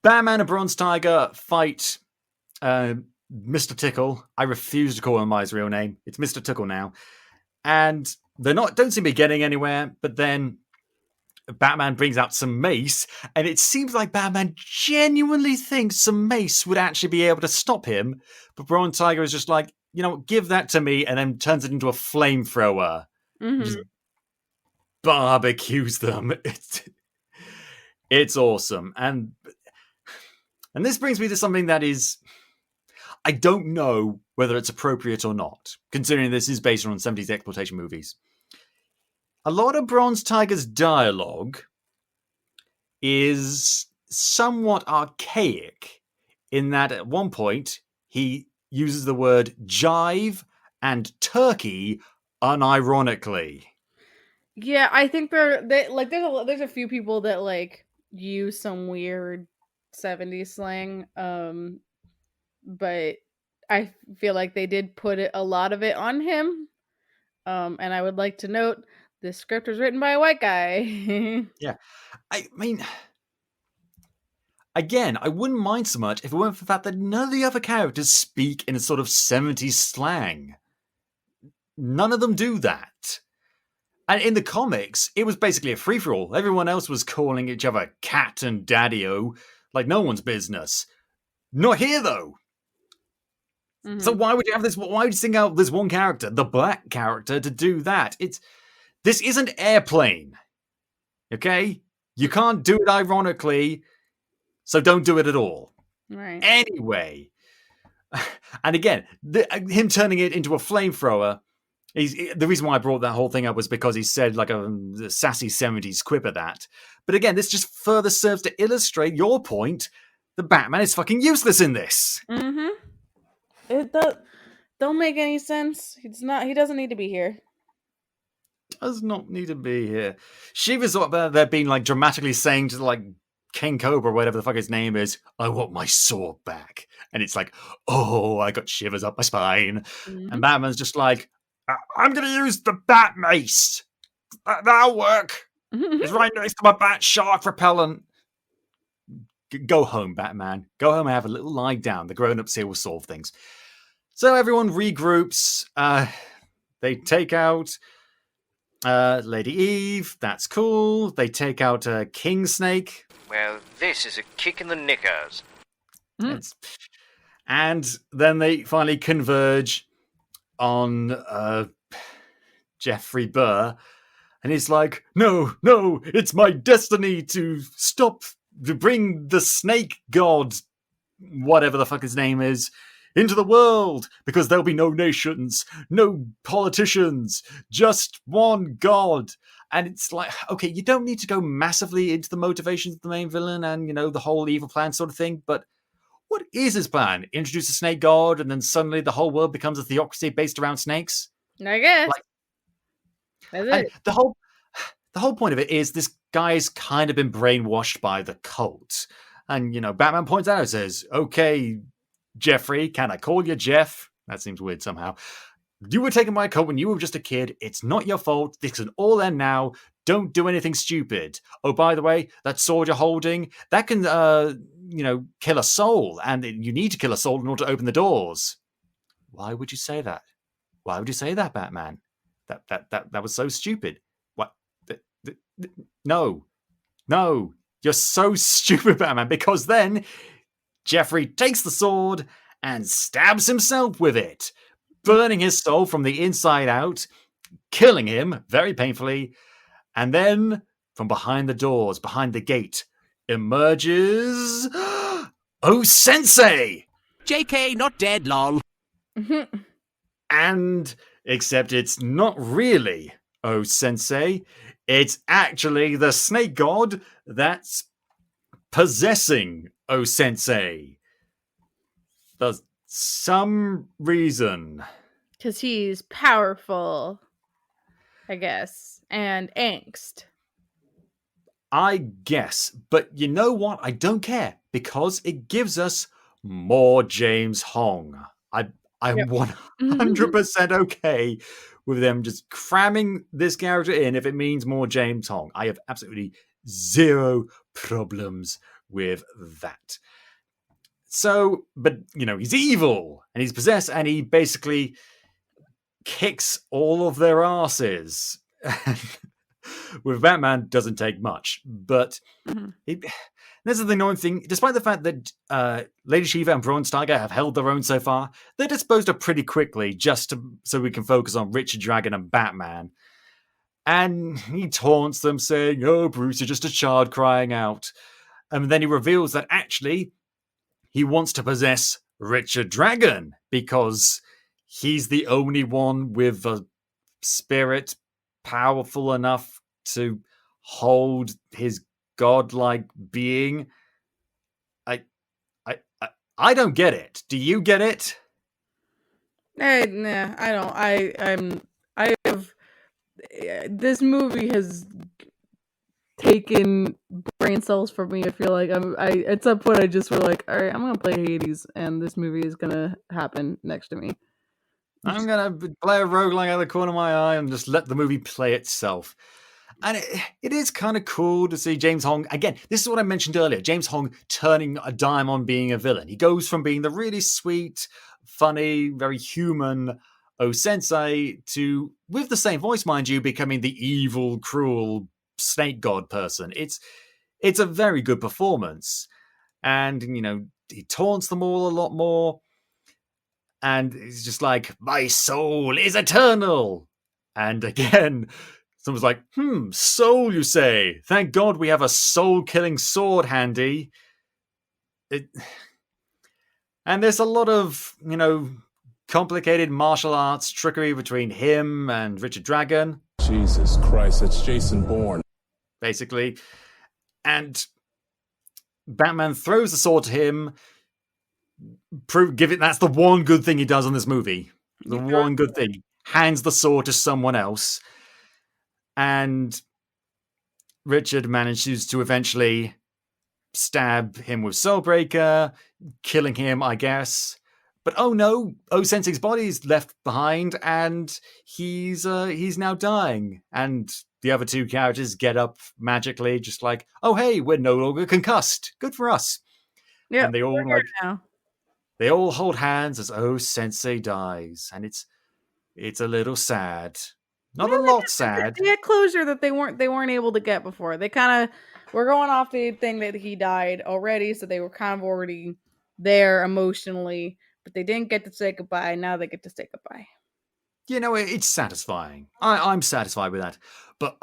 Batman and Bronze Tiger fight Mr. Tickle. I refuse to call him by his real name. It's Mr. Tickle now, and don't seem to be getting anywhere. But then Batman brings out some mace, and it seems like Batman genuinely thinks some mace would actually be able to stop him. But Bronze Tiger is just like, give that to me, and then turns it into a flamethrower. Mm-hmm. Just barbecues them. It's awesome. And And this brings me to something that is, I don't know whether it's appropriate or not, considering this is based on 70s exploitation movies. A lot of Bronze Tiger's dialogue is somewhat archaic in that at one point he uses the word jive and turkey unironically. Yeah, I think there's a few people that like use some weird 70s slang, but I feel like they did put a lot of it on him. And I would like to note this script was written by a white guy. Yeah. I mean, again, I wouldn't mind so much if it weren't for the fact that none of the other characters speak in a sort of 70s slang. None of them do that. And in the comics, it was basically a free-for-all. Everyone else was calling each other Cat and Daddy-O like no one's business. Not here, though. Mm-hmm. So why would you have this? Why would you sing out this one character, the black character, to do that? This isn't Airplane. Okay? You can't do it ironically, so don't do it at all. Right. Anyway. And again, him turning it into a flamethrower, the reason why I brought that whole thing up was because he said like a sassy 70s quip at that. But again, this just further serves to illustrate your point that Batman is fucking useless in this. Mm-hmm. It don't make any sense. He doesn't need to be here. Does not need to be here. Shiva's up there being like dramatically saying to like King Cobra, whatever the fuck his name is, I want my sword back. And it's like, oh, I got shivers up my spine. Mm-hmm. And Batman's just like, I'm going to use the bat mace. That'll work. It's right next to my bat shark repellent. Go home, Batman. Go home and have a little lie down. The grown-ups here will solve things. So everyone regroups. They take out Lady Eve. That's cool. They take out King Snake. Well, this is a kick in the knickers. And then they finally converge on Jeffrey Burr. And he's like, no, it's my destiny to bring the snake god, whatever the fuck his name is, into the world, because there'll be no nations, no politicians, just one god. And it's like, okay, you don't need to go massively into the motivations of the main villain and, the whole evil plan sort of thing, but what is his plan? Introduce a snake god and then suddenly the whole world becomes a theocracy based around snakes? I guess. That's it. The whole point of it is this guy's kind of been brainwashed by the cult. And, Batman points out, says, okay, Jeffrey, can I call you Jeff? That seems weird somehow. You were taking my coat when you were just a kid. It's not your fault. This can all end now. Don't do anything stupid. Oh, by the way, that sword you're holding, that can, kill a soul. And you need to kill a soul in order to open the doors. Why would you say that? Why would you say that, Batman? That was so stupid. What? No. You're so stupid, Batman, because then Jeffrey takes the sword and stabs himself with it, burning his soul from the inside out, killing him very painfully. And then, from behind the doors, behind the gate, emerges Oh Sensei! JK, not dead, lol. And, except it's not really Oh Sensei, it's actually the snake god that's possessing Oh Sensei. For some reason. Because he's powerful, I guess, and angst. I guess, but you know what? I don't care, because it gives us more James Hong. I'm 100% okay with them just cramming this character in if it means more James Hong. I have absolutely zero problems with that. So, but, he's evil, and he's possessed, and he basically kicks all of their asses. With Batman, doesn't take much. But this is the annoying thing. Despite the fact that Lady Shiva and Bronze Tiger have held their own so far, they're disposed of pretty quickly so we can focus on Richard Dragon and Batman. And he taunts them, saying, oh, Bruce, you're just a child crying out. And then he reveals that actually he wants to possess Richard Dragon because he's the only one with a spirit powerful enough to hold his godlike being. I don't get it. Do you get it? Nah, I don't. I have. This movie has taken brain cells from me. I feel like at some point I just were like, all right, I'm gonna play Hades, and this movie is gonna happen next to me. I'm gonna play a roguelike out of the corner of my eye and just let the movie play itself. And it is kind of cool to see James Hong, again, this is what I mentioned earlier, James Hong turning a dime on being a villain. He goes from being the really sweet, funny, very human O-sensei to, with the same voice, mind you, becoming the evil, cruel snake god person. It's a very good performance. And, he taunts them all a lot more. And he's just like, my soul is eternal. And again, someone's like, soul, you say? Thank God we have a soul-killing sword handy. And there's a lot of, complicated martial arts trickery between him and Richard Dragon. Jesus Christ, it's Jason Bourne. Basically. And Batman throws the sword to him. That's the one good thing he does in this movie. The one good thing. Hands the sword to someone else. And Richard manages to eventually stab him with Soulbreaker, killing him, I guess. But oh no, O-Sensei's body is left behind, and he's now dying. And the other two characters get up magically, just like, oh hey, we're no longer concussed. Good for us. Yeah, and they all now. They all hold hands as O-Sensei dies, and it's a little sad. Not a lot sad. They had closure that they weren't able to get before. They kind of were going off the thing that he died already, so they were kind of already there emotionally, but they didn't get to say goodbye. Now they get to say goodbye. It's satisfying. I'm satisfied with that. But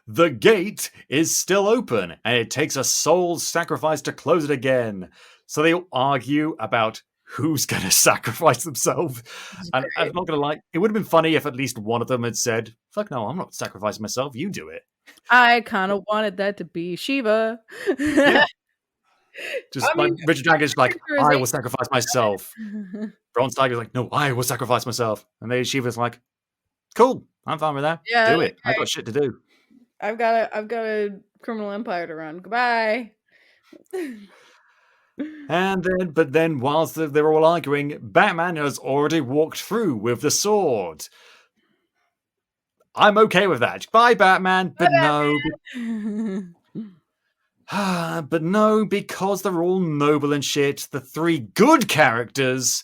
the gate is still open, and it takes a soul sacrifice to close it again. So they all argue about who's going to sacrifice themselves. And I'm not going to lie, it would have been funny if at least one of them had said, fuck no, I'm not sacrificing myself, you do it. I kind of wanted that to be Shiva. Yeah. Richard Dragon's like, I will sacrifice myself. Bronze Tiger's like, no, I will sacrifice myself. And then Shiva's like, cool, I'm fine with that. Yeah, do it. Okay. I've got shit to do. I've got a criminal empire to run. Goodbye. But then, whilst they're all arguing, Batman has already walked through with the sword. I'm okay with that. Bye, Batman. But but no, because they're all noble and shit, the three good characters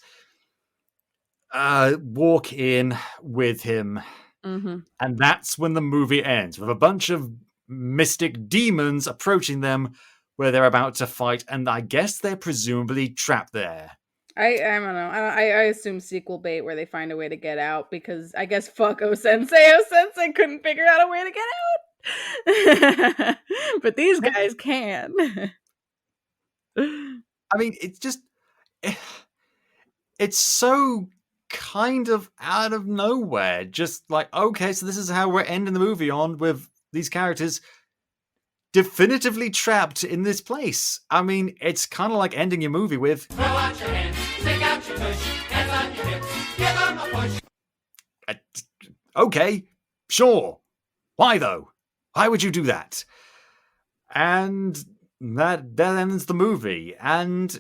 walk in with him. Mm-hmm. And that's when the movie ends, with a bunch of mystic demons approaching them where they're about to fight, and I guess they're presumably trapped there. I don't know. I assume sequel bait where they find a way to get out, because I guess fuck O-Sensei. O-Sensei couldn't figure out a way to get out. But these guys can. I mean, it's so kind of out of nowhere. Just like, okay, so this is how we're ending the movie on, with these characters definitively trapped in this place. I mean, it's kind of like ending your movie with throw out your hands, stick out your tush, hands on your hips, give them a push. Okay, sure. Why though? Why would you do that? And that ends the movie. And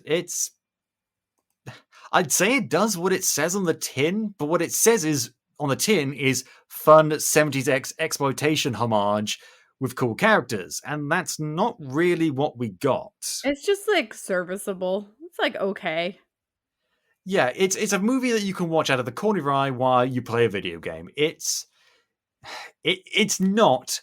I'd say it does what it says on the tin, but what it says on the tin is fun 70s exploitation homage with cool characters, and that's not really what we got. It's just like serviceable. It's like okay. Yeah, it's a movie that you can watch out of the corner of your eye while you play a video game. It's not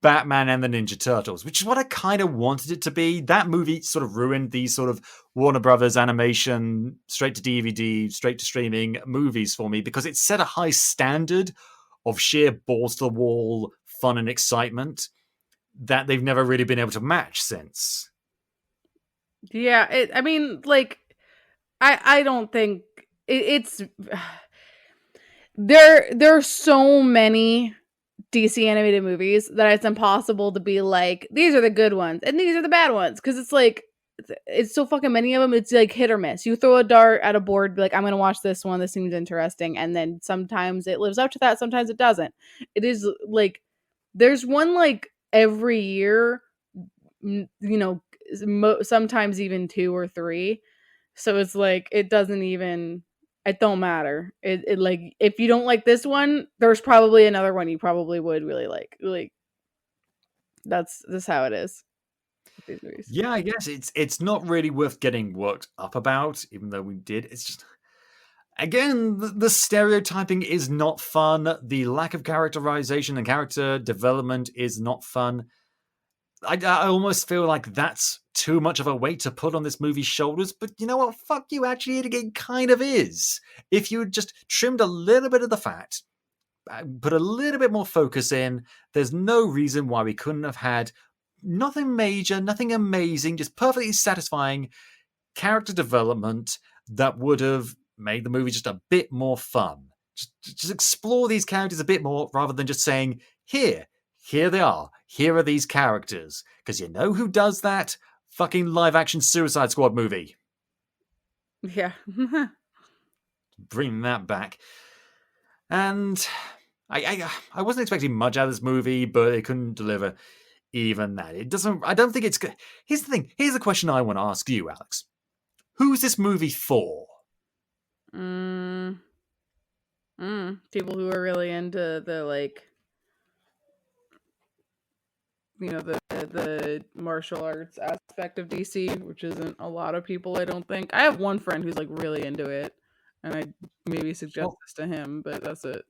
Batman and the Ninja Turtles, which is what I kind of wanted it to be. That movie sort of ruined these sort of Warner Brothers animation, straight to DVD, straight to streaming movies for me, because it set a high standard of sheer balls to the wall fun and excitement that they've never really been able to match since. Yeah, I mean, like, I don't think it's there are so many DC animated movies that it's impossible to be like, these are the good ones and these are the bad ones, because it's like it's so fucking many of them. It's like hit or miss. You throw a dart at a board, be like, I'm gonna watch this one, this seems interesting, and then sometimes it lives up to that, sometimes it doesn't. It is like there's one like every year, you know, sometimes even 2 or 3. So it's like it don't matter. It like, if you don't like this one, there's probably another one you probably would really like. Like, that's how it is with these movies. Yeah, I guess it's not really worth getting worked up about, even though we did. It's just, again, the stereotyping is not fun. The lack of characterization and character development is not fun. I almost feel like that's too much of a weight to put on this movie's shoulders, but you know what? Fuck you, actually, it kind of is. If you had just trimmed a little bit of the fat, put a little bit more focus in, there's no reason why we couldn't have had nothing major, nothing amazing, just perfectly satisfying character development that would have made the movie just a bit more fun. Just explore these characters a bit more rather than just saying, here they are. Here are these characters. Because you know who does that? Fucking live-action Suicide Squad movie. Yeah. Bring that back. And I wasn't expecting much out of this movie, but it couldn't deliver even that. It doesn't. I don't think it's good. Here's the thing. Here's the question I want to ask you, Alex. Who's this movie for? People who are really into the, like, you know, the martial arts aspect of DC, which isn't a lot of people, I don't think. I have one friend who's like really into it, and I maybe suggest this to him, but that's it.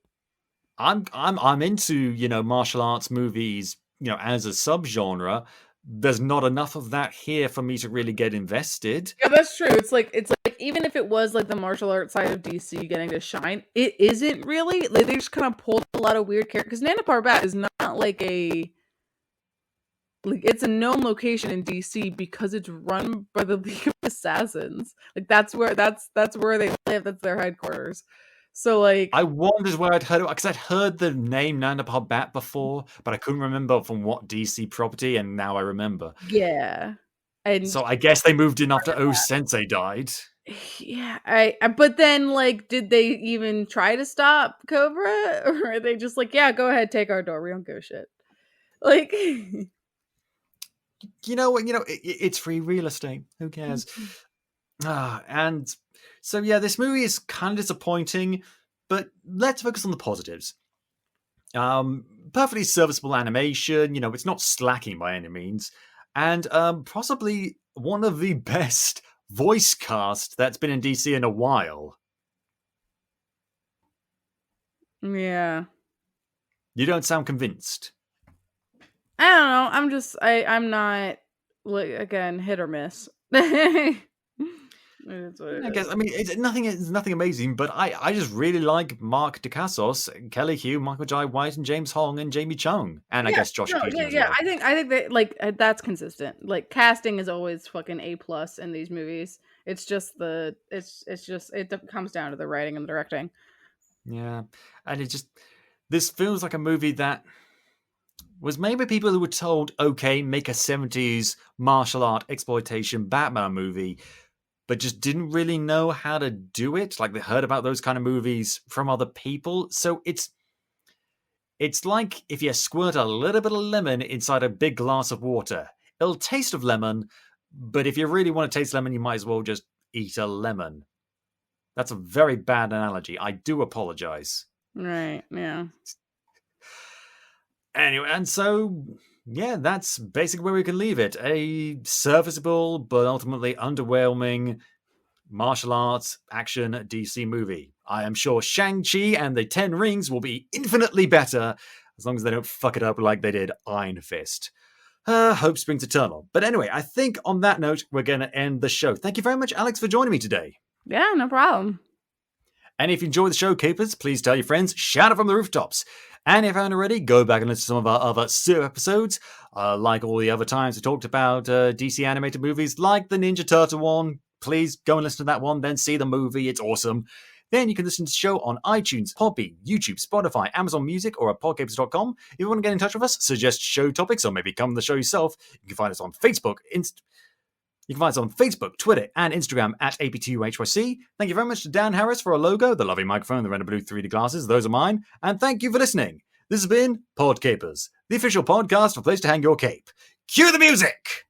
I'm into, you know, martial arts movies, you know, as a subgenre. There's not enough of that here for me to really get invested. Yeah, that's true. It's like even if it was like the martial arts side of DC getting to shine, it isn't really. Like, they just kind of pulled a lot of weird characters. Because Nana Parbat is not like it's a known location in DC because it's run by the League of Assassins. Like, that's where they live. That's their headquarters. So, like, I wondered where I'd heard it, because I'd heard the name Nana Parbat before, but I couldn't remember from what DC property, and now I remember. Yeah. And so I guess they moved in after O Sensei died. Yeah, but then, like, did they even try to stop Cobra, or are they just like, yeah, go ahead, take our door, we don't give a shit? Like, you know what? It's free real estate. Who cares? And so, yeah, this movie is kind of disappointing, but let's focus on the positives. Perfectly serviceable animation. You know, it's not slacking by any means, and possibly one of the best voice cast that's been in DC in a while. Yeah. You don't sound convinced. I don't know. I'm not, like, again, hit or miss. I guess, I mean, it's nothing amazing, but I just really like Mark Dacascos, Kelly Hu, Michael Jai White, and James Hong, and Jamie Chung, and I guess Josh Keaton as well. I think that, like, that's consistent. Like, casting is always fucking A+ in these movies. It's just it comes down to the writing and the directing. Yeah, and this feels like a movie that was made by people who were told, okay, make a 70s martial art exploitation Batman movie, but just didn't really know how to do it. Like, they heard about those kind of movies from other people. So it's like if you squirt a little bit of lemon inside a big glass of water. It'll taste of lemon, but if you really want to taste lemon, you might as well just eat a lemon. That's a very bad analogy. I do apologize. Right, yeah. Anyway, and so, yeah, that's basically where we can leave it. A serviceable, but ultimately underwhelming martial arts action DC movie. I am sure Shang-Chi and the Ten Rings will be infinitely better, as long as they don't fuck it up like they did Iron Fist. Hope springs eternal. But anyway, I think on that note, we're going to end the show. Thank you very much, Alex, for joining me today. Yeah, no problem. And if you enjoy the show, Keepers, please tell your friends, shout it from the rooftops. And if you haven't already, go back and listen to some of our other super episodes, like all the other times we talked about DC animated movies, like the Ninja Turtle one. Please go and listen to that one, then see the movie. It's awesome. Then you can listen to the show on iTunes, Podbean, YouTube, Spotify, Amazon Music, or at podcapers.com. If you want to get in touch with us, suggest show topics, or maybe come on the show yourself, you can find us on Facebook, You can find us on Facebook, Twitter, and Instagram at AP2HYC. Thank you very much to Dan Harris for our logo, the lovely microphone, the red and blue 3D glasses. Those are mine. And thank you for listening. This has been Podcapers, the official podcast for a place to hang your cape. Cue the music!